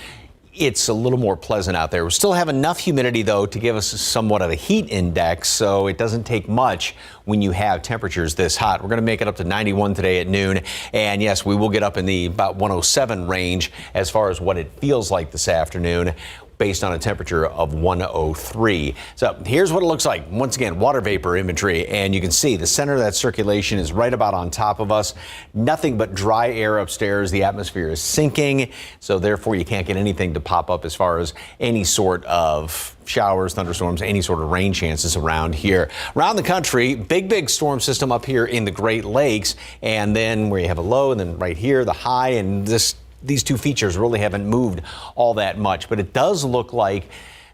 it's a little more pleasant out there. We still have enough humidity, though, to give us somewhat of a heat index, so it doesn't take much when you have temperatures this hot. We're going to make it up to 91 today at noon, and yes, we will get up in the about 107 range as far as what it feels like this afternoon, based on a temperature of 103. So here's what it looks like. Once again, water vapor imagery, and you can see the center of that circulation is right about on top of us. Nothing but dry air upstairs. The atmosphere is sinking, so therefore you can't get anything to pop up as far as any sort of showers, thunderstorms, any sort of rain chances around here. Around the country, big storm system up here in the Great Lakes, and then where you have a low, and then right here the high, and this these two features really haven't moved all that much, but it does look like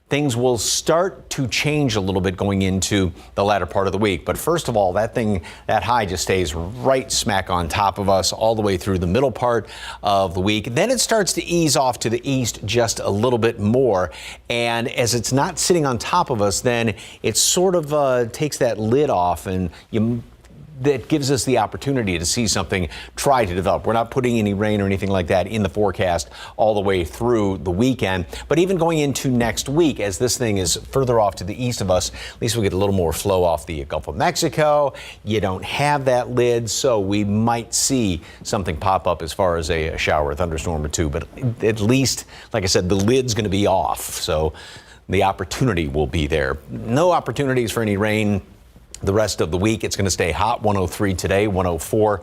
things will start to change a little bit going into the latter part of the week. But first of all, that high just stays right smack on top of us all the way through the middle part of the week. Then it starts to ease off to the east just a little bit more. And as it's not sitting on top of us, then it sort of takes that lid off, and that gives us the opportunity to see something try to develop. We're not putting any rain or anything like that in the forecast all the way through the weekend. But even going into next week, as this thing is further off to the east of us, at least we get a little more flow off the Gulf of Mexico. You don't have that lid, so we might see something pop up as far as a shower, a thunderstorm or two. But at least, like I said, the lid's going to be off, so the opportunity will be there. No opportunities for any rain the rest of the week. It's going to stay hot. 103 today, 104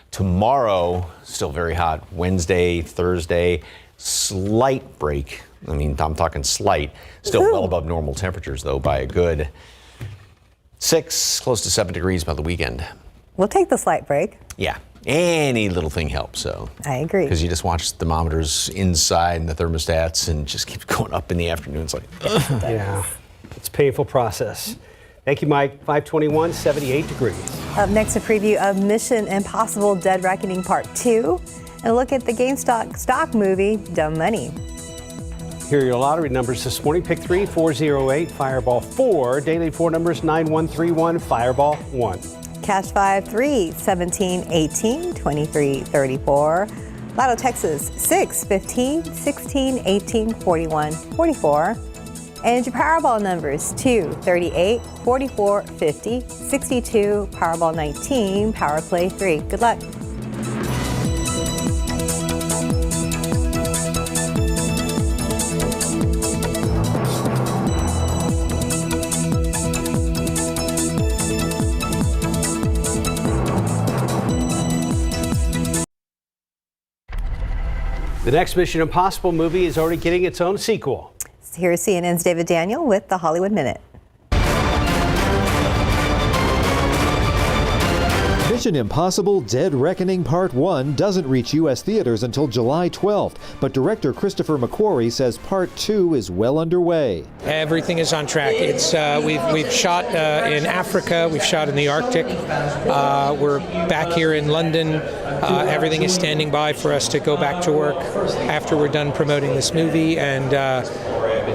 tomorrow. Still very hot. Wednesday, Thursday, slight break. I mean, I'm talking slight. Still well above normal temperatures, though, by a good 6, close to 7 degrees by the weekend. We'll take the slight break. Yeah. Any little thing helps. So I agree. Because you just watch the thermometers inside and the thermostats and just keeps going up in the afternoon. It's like, yeah, it's a painful process. Thank you, Mike. 521, 78 degrees. Up next, a preview of Mission Impossible Dead Reckoning Part 2 and a look at the GameStop stock movie, Dumb Money. Here are your lottery numbers this morning. Pick 3, 408, Fireball 4. Daily 4 numbers, 9131, Fireball 1. Cash 5, 3, 17, 18, 23, 34. Lotto Texas, 6, 15, 16, 18, 41, 44. And your Powerball numbers, 2, 38, 44, 50, 62, Powerball 19, Power Play 3. Good luck. The next Mission Impossible movie is already getting its own sequel. Here's CNN's David Daniel with the Hollywood Minute. Mission Impossible Dead Reckoning Part 1 doesn't reach U.S. theaters until July 12th, but director Christopher McQuarrie says Part 2 is well underway. Everything is on track. It's we've shot in Africa, we've shot in the Arctic, we're back here in London. Everything is standing by for us to go back to work after we're done promoting this movie, and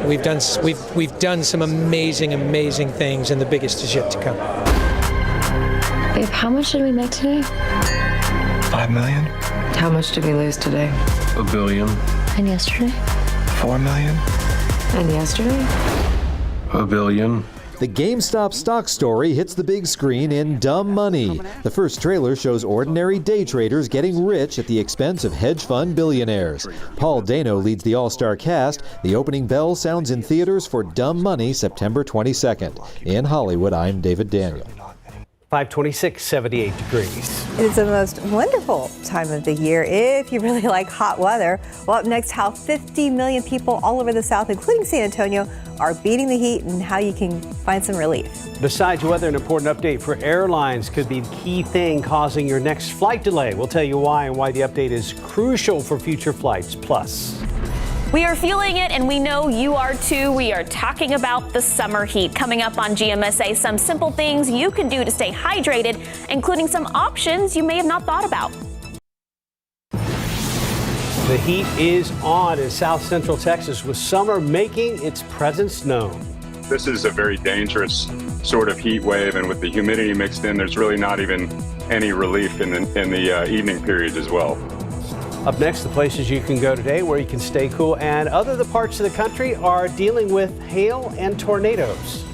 we've done some amazing things, and the biggest is yet to come. Babe, how much did we make today? $5 million. How much did we lose today? $1 billion. And yesterday? $4 million. And yesterday? $1 billion. The GameStop stock story hits the big screen in Dumb Money. The first trailer shows ordinary day traders getting rich at the expense of hedge fund billionaires. Paul Dano leads the all-star cast. The opening bell sounds in theaters for Dumb Money September 22nd. In Hollywood, I'm David Daniel. 526, 78 degrees. It's the most wonderful time of the year if you really like hot weather. Well, up next, how 50 million people all over the South, including San Antonio, are beating the heat and how you can find some relief. Besides weather, an important update for airlines could be the key thing causing your next flight delay. We'll tell you why and why the update is crucial for future flights. Plus, we are feeling it, and we know you are too. We are talking about the summer heat. Coming up on GMSA, some simple things you can do to stay hydrated, including some options you may have not thought about. the heat is on in south central Texas, with summer making its presence known. This is a very dangerous sort of heat wave, and with the humidity mixed in, there's really not even any relief in the evening periods as well. Up next, the places you can go today where you can stay cool, and other parts of the country are dealing with hail and tornadoes.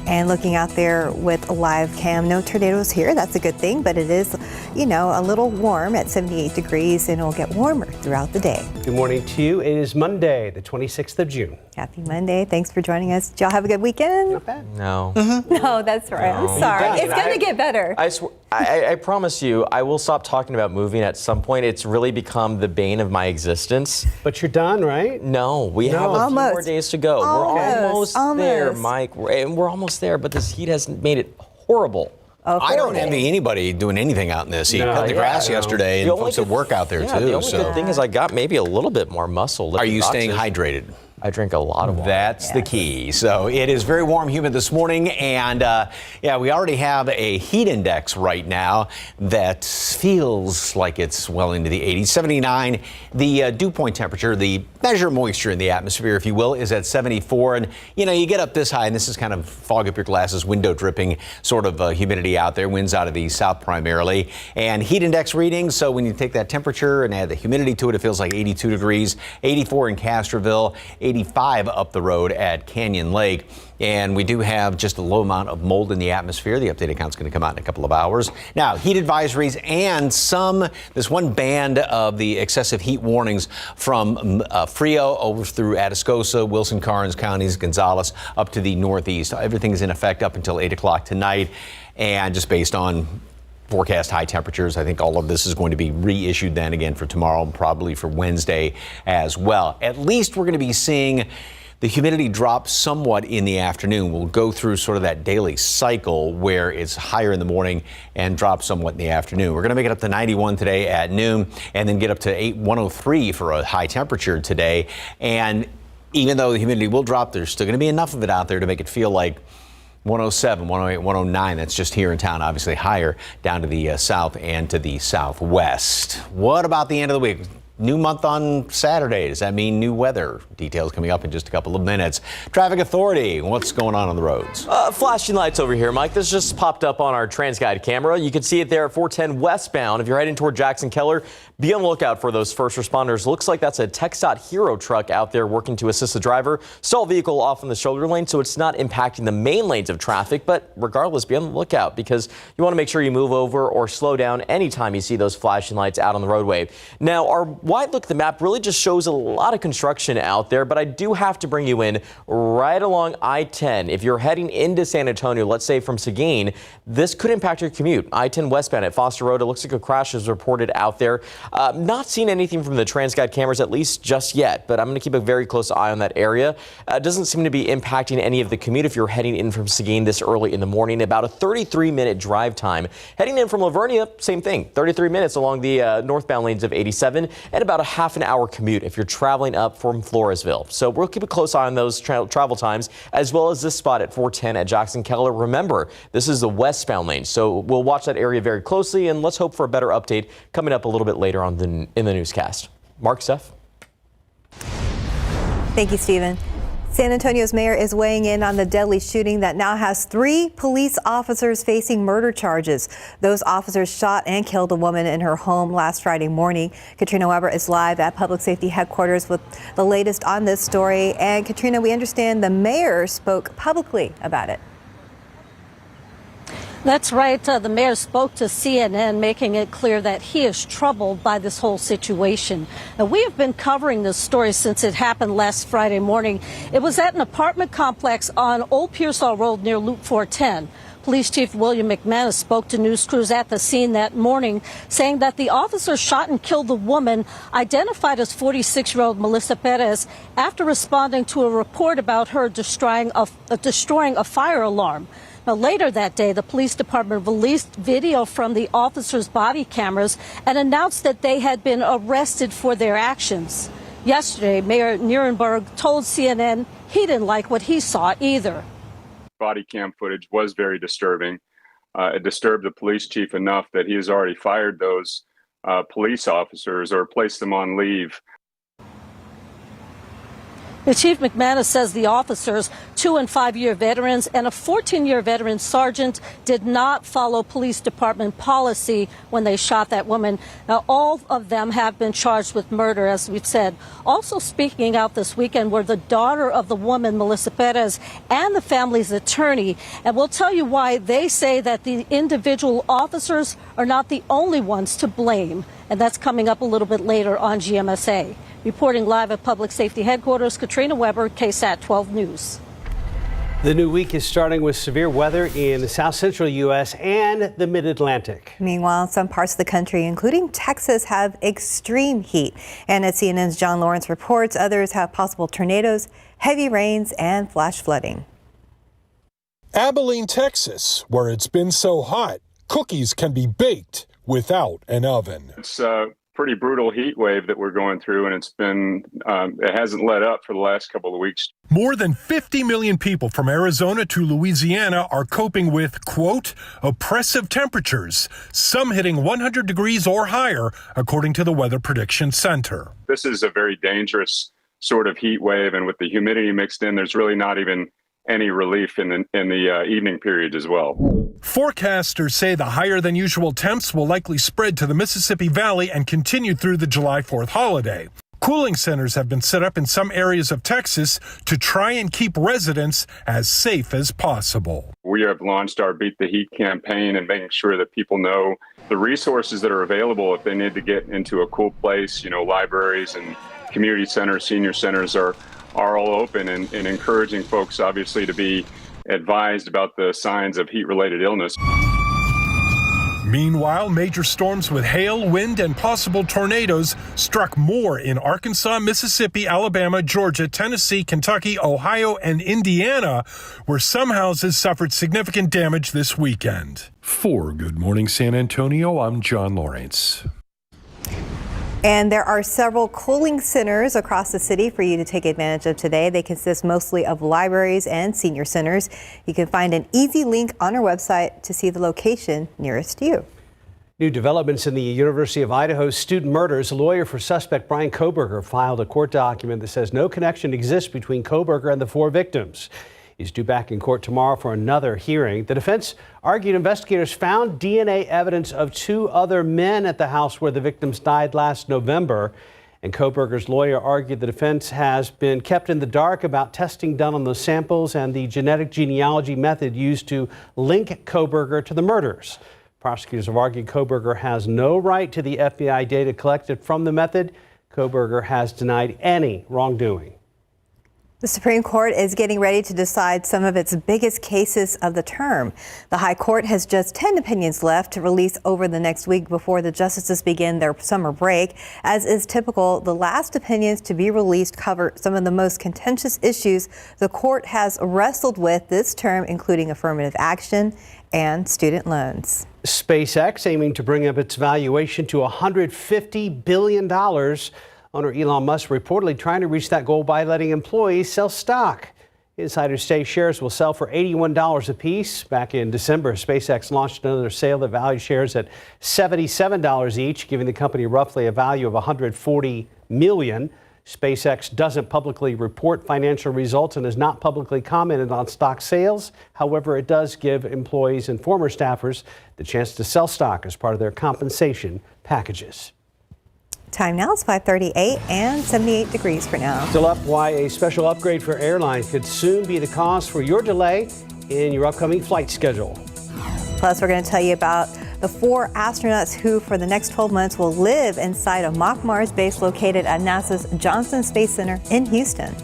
And looking out there with a live cam, no tornadoes here. That's a good thing, but it is, a little warm at 78 degrees, and it'll get warmer throughout the day. Good morning to you. It is Monday, the 26th of June. Happy Monday. Thanks for joining us. Did y'all have a good weekend? Not bad. No. No, that's right. No. I'm sorry. It's going to get better. I promise you, I will stop talking about moving at some point. It's really become the bane of my existence. But you're done, right? No, we have a few more days to go. We're almost there, Mike. We're almost there, but this heat has made it horrible. I don't envy anybody doing anything out in this heat. Cut the grass yesterday, and folks that work out there too. The only good thing is I got maybe a little bit more muscle. Are you staying hydrated? I drink a lot of water. That's the key. So it is very warm, humid this morning, and we already have a heat index right now that feels like it's well into the 80s. 79. The dew point temperature, the measure moisture in the atmosphere, if you will, is at 74. And you get up this high, and this is kind of fog up your glasses, window dripping sort of humidity out there. Winds out of the south primarily, and heat index readings. So when you take that temperature and add the humidity to it, it feels like 82 degrees. 84 in Castroville. 85 up the road at Canyon Lake. And we do have just a low amount of mold in the atmosphere. The updated count's going to come out in a couple of hours. Now, heat advisories and this one band of the excessive heat warnings from Frio over through Atascosa, Wilson, Karnes counties, Gonzales, up to the northeast. Everything is in effect up until 8 o'clock tonight. And just based on forecast high temperatures, I think all of this is going to be reissued then again for tomorrow and probably for Wednesday as well. At least we're going to be seeing the humidity drop somewhat in the afternoon. We'll go through sort of that daily cycle where it's higher in the morning and drop somewhat in the afternoon. We're going to make it up to 91 today at noon and then get up to 103 for a high temperature today. And even though the humidity will drop, there's still going to be enough of it out there to make it feel like 107, 108, 109. That's just here in town, obviously higher down to the south and to the southwest. What about the end of the week? New month on Saturday. Does that mean new weather? Details coming up in just a couple of minutes. Traffic Authority, what's going on the roads? Flashing lights over here, Mike. This just popped up on our TransGuide camera. You can see it there at 410 westbound. If you're heading toward Jackson Keller, be on the lookout for those first responders. Looks like that's a TxDOT Hero truck out there working to assist the driver. Stalled vehicle off in the shoulder lane, so it's not impacting the main lanes of traffic. But regardless, be on the lookout because you want to make sure you move over or slow down anytime you see those flashing lights out on the roadway. Now, our wide look at the map really just shows a lot of construction out there, but I do have to bring you in right along I-10. If you're heading into San Antonio, let's say from Seguin, this could impact your commute. I-10 westbound at Foster Road, it looks like a crash is reported out there. Not seeing anything from the TransGuide cameras, at least just yet, but I'm going to keep a very close eye on that area. Doesn't seem to be impacting any of the commute if you're heading in from Seguin this early in the morning. About a 33-minute drive time. Heading in from Lavernia, same thing, 33 minutes along the northbound lanes of 87, and about a half an hour commute if you're traveling up from Floresville. So we'll keep a close eye on those travel times, as well as this spot at 410 at Jackson Keller. Remember, this is the westbound lane, so we'll watch that area very closely, and let's hope for a better update coming up a little bit later on in the newscast. Mark, Steph. Thank you, Stephen. San Antonio's mayor is weighing in on the deadly shooting that now has 3 police officers facing murder charges. Those officers shot and killed a woman in her home last Friday morning. Katrina Weber is live at Public Safety Headquarters with the latest on this story. And Katrina, we understand the mayor spoke publicly about it. That's right. The mayor spoke to CNN, making it clear that he is troubled by this whole situation. Now, we have been covering this story since it happened last Friday morning. It was at an apartment complex on Old Pearsall Road near Loop 410. Police Chief William McManus spoke to news crews at the scene that morning, saying that the officer shot and killed the woman identified as 46-year-old Melissa Perez after responding to a report about her destroying a fire alarm. Now, later that day, the police department released video from the officers' body cameras and announced that they had been arrested for their actions. Yesterday, Mayor Nierenberg told CNN he didn't like what he saw either. Body cam footage was very disturbing. It disturbed the police chief enough that he has already fired those police officers or placed them on leave. The Chief McManus says the officers, 2- and 5-year veterans and a 14-year veteran sergeant, did not follow police department policy when they shot that woman. Now, all of them have been charged with murder, as we've said. Also speaking out this weekend were the daughter of the woman, Melissa Perez, and the family's attorney. And we'll tell you why they say that the individual officers are not the only ones to blame. And that's coming up a little bit later on GMSA. Reporting live at Public Safety Headquarters, Katrina Weber, KSAT 12 News. The new week is starting with severe weather in the south central U.S. and the mid-Atlantic. Meanwhile, some parts of the country, including Texas, have extreme heat. And as CNN's John Lawrence reports, others have possible tornadoes, heavy rains, and flash flooding. Abilene, Texas, where it's been so hot, cookies can be baked without an oven. It's a pretty brutal heat wave that we're going through, and it hasn't let up for the last couple of weeks. More than 50 million people from Arizona to Louisiana are coping with, quote, oppressive temperatures, some hitting 100 degrees or higher, according to the Weather Prediction Center. This is a very dangerous sort of heat wave, and with the humidity mixed in, there's really not even any relief in the evening periods as well. Forecasters say the higher than usual temps will likely spread to the Mississippi Valley and continue through the July 4th holiday. Cooling centers have been set up in some areas of Texas to try and keep residents as safe as possible. We have launched our Beat the Heat campaign and making sure that people know the resources that are available if they need to get into a cool place. You know, libraries and community centers, senior centers are all open, and encouraging folks obviously to be advised about the signs of heat-related illness. Meanwhile, major storms with hail, wind, and possible tornadoes struck more in Arkansas, Mississippi, Alabama, Georgia, Tennessee, Kentucky, Ohio, and Indiana, where some houses suffered significant damage this weekend. For Good Morning San Antonio, I'm John Lawrence. And there are several cooling centers across the city for you to take advantage of today. They consist mostly of libraries and senior centers. You can find an easy link on our website to see the location nearest you. New developments in the University of Idaho's student murders. A lawyer for suspect Brian Kohberger filed a court document that says no connection exists between Kohberger and the 4 victims. He's due back in court tomorrow for another hearing. The defense argued investigators found DNA evidence of 2 other men at the house where the victims died last November. And Kohberger's lawyer argued the defense has been kept in the dark about testing done on those samples and the genetic genealogy method used to link Kohberger to the murders. Prosecutors have argued Kohberger has no right to the FBI data collected from the method. Kohberger has denied any wrongdoing. The Supreme Court is getting ready to decide some of its biggest cases of the term. The High Court has just 10 opinions left to release over the next week before the justices begin their summer break. As is typical, the last opinions to be released cover some of the most contentious issues the court has wrestled with this term, including affirmative action and student loans. SpaceX aiming to bring up its valuation to $150 billion. Owner Elon Musk reportedly trying to reach that goal by letting employees sell stock. Insiders say shares will sell for $81 apiece. Back in December, SpaceX launched another sale that valued shares at $77 each, giving the company roughly a value of $140 million. SpaceX doesn't publicly report financial results and has not publicly commented on stock sales. However, it does give employees and former staffers the chance to sell stock as part of their compensation packages. Time now is 5:38 and 78 degrees for now. Still up, why a special upgrade for airlines could soon be the cause for your delay in your upcoming flight schedule. Plus, we're going to tell you about the 4 astronauts who, for the next 12 months, will live inside a mock Mars base located at NASA's Johnson Space Center in Houston.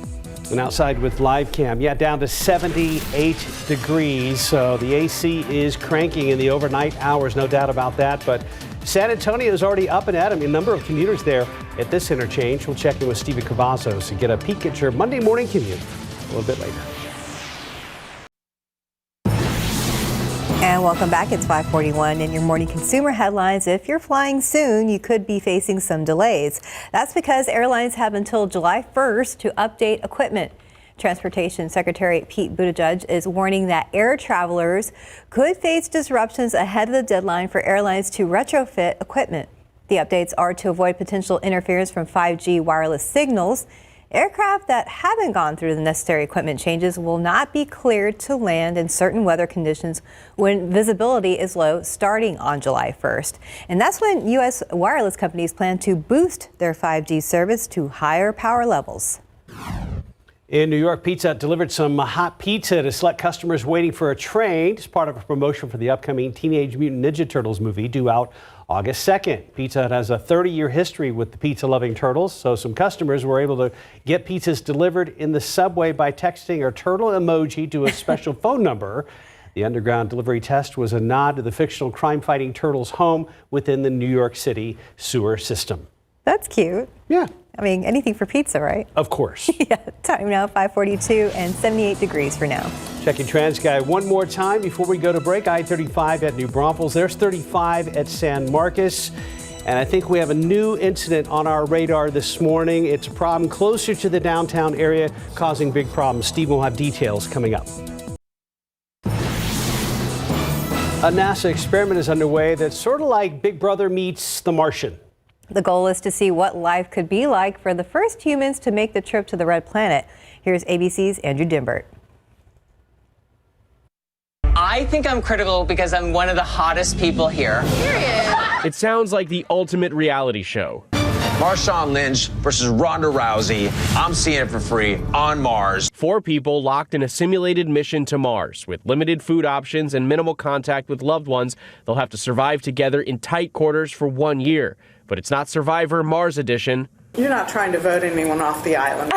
And outside with live cam, down to 78 degrees. So the AC is cranking in the overnight hours, no doubt about that. But San Antonio is already up and at 'em. A number of commuters there at this interchange. We'll check in with Steven Cavazos and get a peek at your Monday morning commute a little bit later. And welcome back. It's 5:41 in your morning consumer headlines. If you're flying soon, you could be facing some delays. That's because airlines have until July 1st to update equipment. Transportation Secretary Pete Buttigieg is warning that air travelers could face disruptions ahead of the deadline for airlines to retrofit equipment. The updates are to avoid potential interference from 5G wireless signals. Aircraft that haven't gone through the necessary equipment changes will not be cleared to land in certain weather conditions when visibility is low starting on July 1st. And that's when U.S. wireless companies plan to boost their 5G service to higher power levels. In New York, Pizza Hut delivered some hot pizza to select customers waiting for a train as part of a promotion for the upcoming Teenage Mutant Ninja Turtles movie due out August 2nd. Pizza Hut has a 30-year history with the pizza-loving turtles, so some customers were able to get pizzas delivered in the subway by texting a turtle emoji to a special phone number. The underground delivery test was a nod to the fictional crime-fighting turtles' home within the New York City sewer system. That's cute. Yeah. I mean, anything for pizza, right? Of course. Yeah. Time now, 5:42 and 78 degrees for now. Checking TransGuide one more time before we go to break. I-35 at New Braunfels. There's 35 at San Marcos. And I think we have a new incident on our radar this morning. It's a problem closer to the downtown area, causing big problems. Steve will have details coming up. A NASA experiment is underway that's sort of like Big Brother meets The Martian. The goal is to see what life could be like for the first humans to make the trip to the Red Planet. Here's ABC's Andrew Dimbert. I think I'm critical because I'm one of the hottest people here. It sounds like the ultimate reality show. Marshawn Lynch versus Ronda Rousey. I'm seeing it for free on Mars. 4 people locked in a simulated mission to Mars. With limited food options and minimal contact with loved ones, they'll have to survive together in tight quarters for 1 year. But it's not Survivor Mars edition. You're not trying to vote anyone off the island.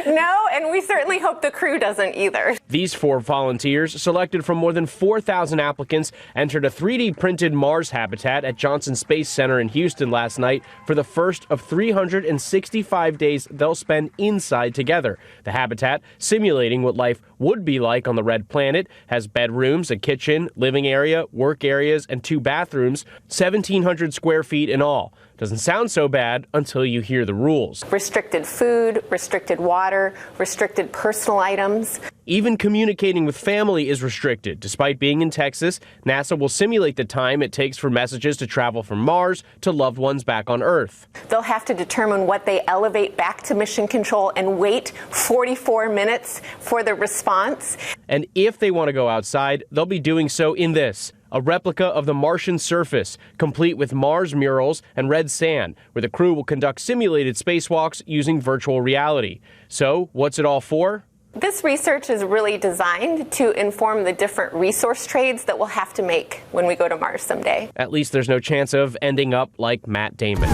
No, and we certainly hope the crew doesn't either. These 4 volunteers, selected from more than 4,000 applicants, entered a 3D printed Mars habitat at Johnson Space Center in Houston last night for the first of 365 days they'll spend inside together. The habitat, simulating what life would be like on the Red Planet, has bedrooms, a kitchen, living area, work areas, and 2 bathrooms, 1,700 square feet in all. Doesn't sound so bad until you hear the rules. Restricted food, restricted water, restricted personal items. Even communicating with family is restricted. Despite being in Texas, NASA will simulate the time it takes for messages to travel from Mars to loved ones back on Earth. They'll have to determine what they elevate back to mission control and wait 44 minutes for the response. And if they want to go outside, they'll be doing so in this. A replica of the Martian surface, complete with Mars murals and red sand, where the crew will conduct simulated spacewalks using virtual reality. So, what's it all for? This research is really designed to inform the different resource trades that we'll have to make when we go to Mars someday. At least there's no chance of ending up like Matt Damon.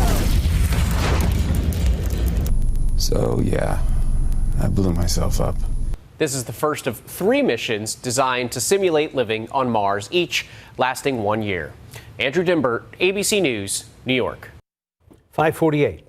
So, yeah, I blew myself up. This is the first of 3 missions designed to simulate living on Mars, each lasting 1 year. Andrew Dimbert, ABC News, New York. 5:48.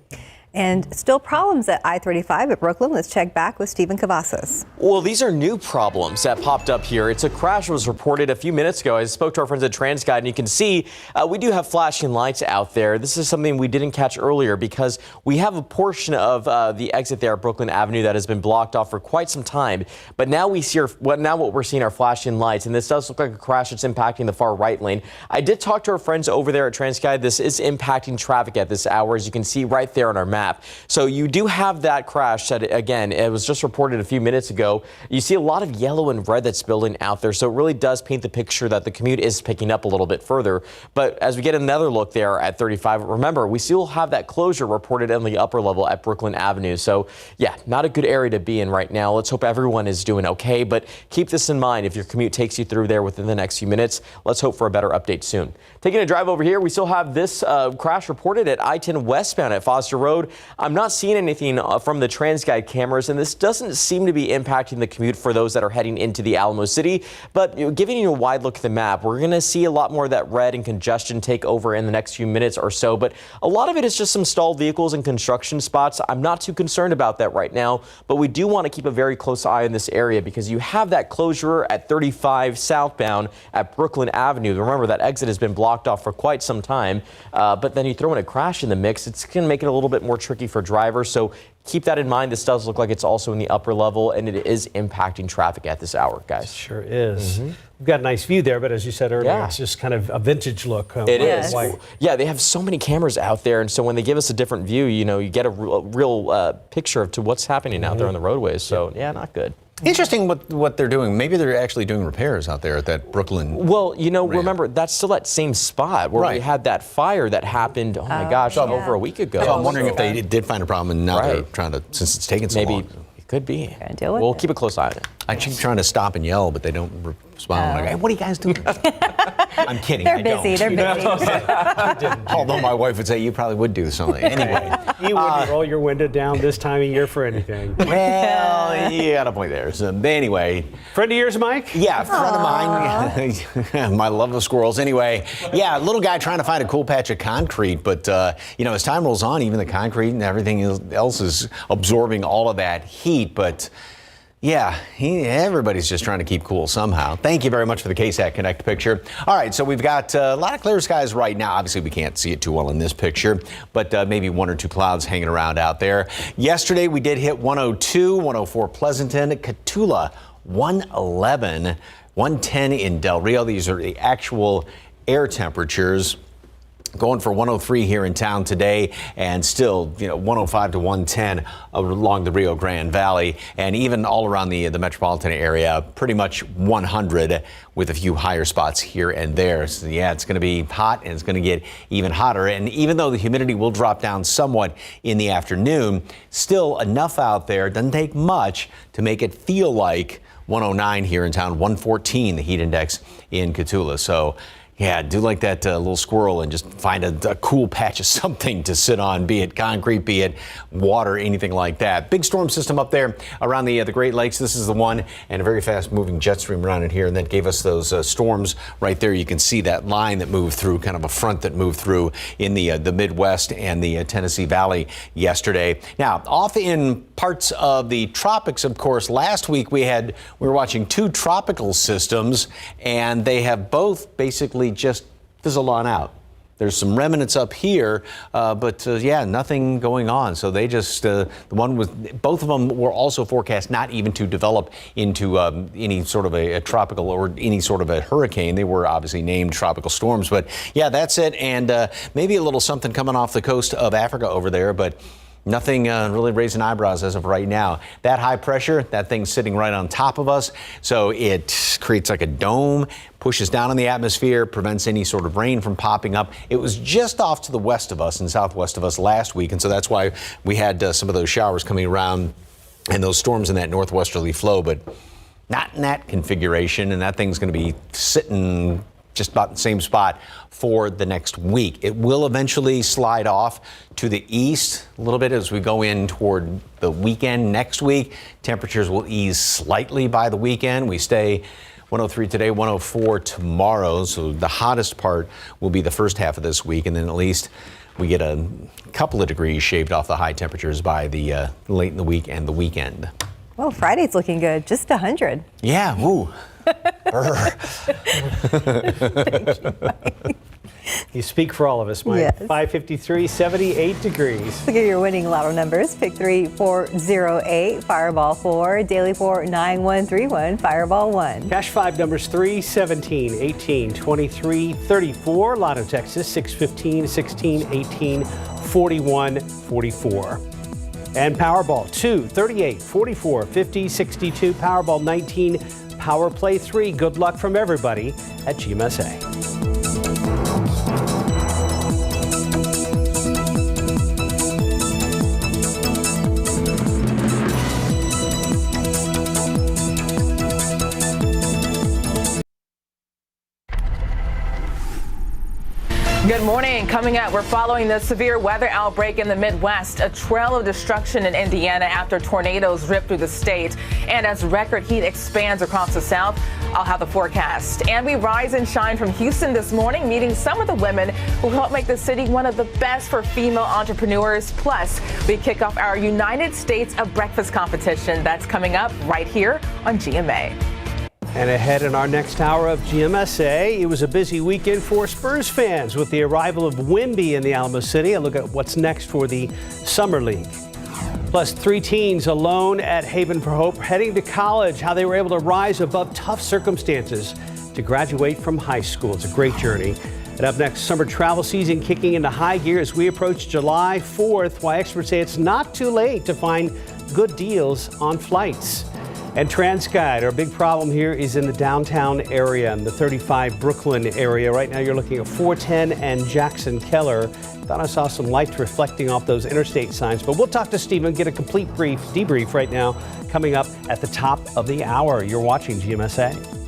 And still problems at I-35 at Brooklyn. Let's check back with Stephen Cavazos. Well, these are new problems that popped up here. It's a crash that was reported a few minutes ago. I spoke to our friends at TransGuide, and you can see we do have flashing lights out there. This is something we didn't catch earlier because we have a portion of the exit there at Brooklyn Avenue that has been blocked off for quite some time. But now what we're seeing are flashing lights, and this does look like a crash that's impacting the far right lane. I did talk to our friends over there at TransGuide. This is impacting traffic at this hour, as you can see right there on our map. So you do have that crash that, again, it was just reported a few minutes ago. You see a lot of yellow and red that's building out there. So it really does paint the picture that the commute is picking up a little bit further. But as we get another look there at 35, remember, we still have that closure reported in the upper level at Brooklyn Avenue. So, yeah, not a good area to be in right now. Let's hope everyone is doing okay. But keep this in mind. If your commute takes you through there within the next few minutes, let's hope for a better update soon. Taking a drive over here, we still have this crash reported at I-10 westbound at Foster Road. I'm not seeing anything from the TransGuide cameras, and this doesn't seem to be impacting the commute for those that are heading into the Alamo City. But giving you a wide look at the map, we're going to see a lot more of that red and congestion take over in the next few minutes or so. But a lot of it is just some stalled vehicles and construction spots. I'm not too concerned about that right now, but we do want to keep a very close eye on this area because you have that closure at 35 southbound at Brooklyn Avenue. Remember, that exit has been blocked off for quite some time, but then you throw in a crash in the mix, it's going to make it a little bit more tricky for drivers. So keep that in mind. This does look like it's also in the upper level, and it is impacting traffic at this hour, guys. Sure is. We've got a nice view there, but as you said earlier, it's just kind of a vintage look. It is. White. Yeah, they have so many cameras out there, and so when they give us a different view, you get a real picture of to what's happening out there on the roadways. So, yeah, not good. Interesting what they're doing. Maybe they're actually doing repairs out there at that Brooklyn. Well, remember, that's still that same spot where we had that fire that happened, my gosh, over a week ago. So I'm wondering if they did find a problem and now they're trying to, since it's taken so long. It could be. We'll keep a close eye on it. I keep trying to stop and yell, but they don't respond. I'm like, hey, what are you guys doing? I'm kidding. They're busy. They're busy. Although my wife would say you probably would do something. Anyway. You wouldn't roll your window down this time of year for anything. Well, you got a point there. So, anyway. Friend of yours, Mike? Yeah, friend of mine. My love of squirrels. Anyway, yeah, little guy trying to find a cool patch of concrete. But, as time rolls on, even the concrete and everything else is absorbing all of that heat. But Yeah, everybody's just trying to keep cool somehow. Thank you very much for the KSAT Connect picture. All right, so we've got a lot of clear skies right now. Obviously, we can't see it too well in this picture, but maybe one or two clouds hanging around out there. Yesterday, we did hit 102, 104 Pleasanton, Cotulla, 111, 110 in Del Rio. These are the actual air temperatures. Going for 103 here in town today, and still, 105 to 110 along the Rio Grande Valley, and even all around the metropolitan area, pretty much 100 with a few higher spots here and there. So yeah, it's going to be hot, and it's going to get even hotter. And even though the humidity will drop down somewhat in the afternoon, still enough out there. Doesn't take much to make it feel like 109 here in town, 114 the heat index in Cotulla. So yeah, do like that little squirrel and just find a cool patch of something to sit on, be it concrete, be it water, anything like that. Big storm system up there around the Great Lakes. This is the one, and a very fast moving jet stream around in here, and that gave us those storms right there. You can see that line that moved through, kind of a front that moved through in the Midwest and the Tennessee Valley yesterday. Now, off in parts of the tropics, of course, last week we were watching two tropical systems, and they have both basically just fizzle on out. There's some remnants up here, but yeah, nothing going on. So they just, both of them were also forecast not even to develop into any sort of a tropical or any sort of a hurricane. They were obviously named tropical storms, but yeah, that's it. And maybe a little something coming off the coast of Africa over there, but nothing really raising eyebrows as of right now. That high pressure, that thing's sitting right on top of us, so it creates like a dome, pushes down in the atmosphere, prevents any sort of rain from popping up. It was just off to the west of us and southwest of us last week, and so that's why we had some of those showers coming around and those storms in that northwesterly flow, but not in that configuration, and that thing's going to be sitting just about the same spot for the next week. It will eventually slide off to the east a little bit as we go in toward the weekend next week. Temperatures will ease slightly by the weekend. We stay 103 today, 104 tomorrow. So the hottest part will be the first half of this week, and then at least we get a couple of degrees shaved off the high temperatures by the late in the week and the weekend. Well, Friday's looking good, just 100. Yeah, woo. You speak for all of us, Mike. Yes. 553, 78 degrees. Look at your winning lotto numbers. Pick 3408, Fireball 4, Daily 4, 9131, Fireball 1. Cash 5 numbers 3, 17, 18, 23, 34. Lotto Texas 6, 15, 16, 18, 41, 44. And Powerball 2, 38, 44, 50, 62. Powerball 19. Power Play 3. Good luck from everybody at GMSA. Good morning. Coming up, we're following the severe weather outbreak in the Midwest, a trail of destruction in Indiana after tornadoes rip through the state. And as record heat expands across the South, I'll have the forecast. And we rise and shine from Houston this morning, meeting some of the women who help make the city one of the best for female entrepreneurs. Plus, we kick off our United States of Breakfast competition. That's coming up right here on GMA. And ahead in our next hour of GMSA, it was a busy weekend for Spurs fans with the arrival of Wemby in the Alamo City. A look at what's next for the Summer League. Plus, 3 teens alone at Haven for Hope heading to college, how they were able to rise above tough circumstances to graduate from high school. It's a great journey. And up next, summer travel season kicking into high gear as we approach July 4th, why experts say it's not too late to find good deals on flights. And TransGuide, our big problem here is in the downtown area, in the 35 Brooklyn area. Right now you're looking at 410 and Jackson Keller. Thought I saw some lights reflecting off those interstate signs, but we'll talk to Stephen, get a complete debrief right now coming up at the top of the hour. You're watching GMSA.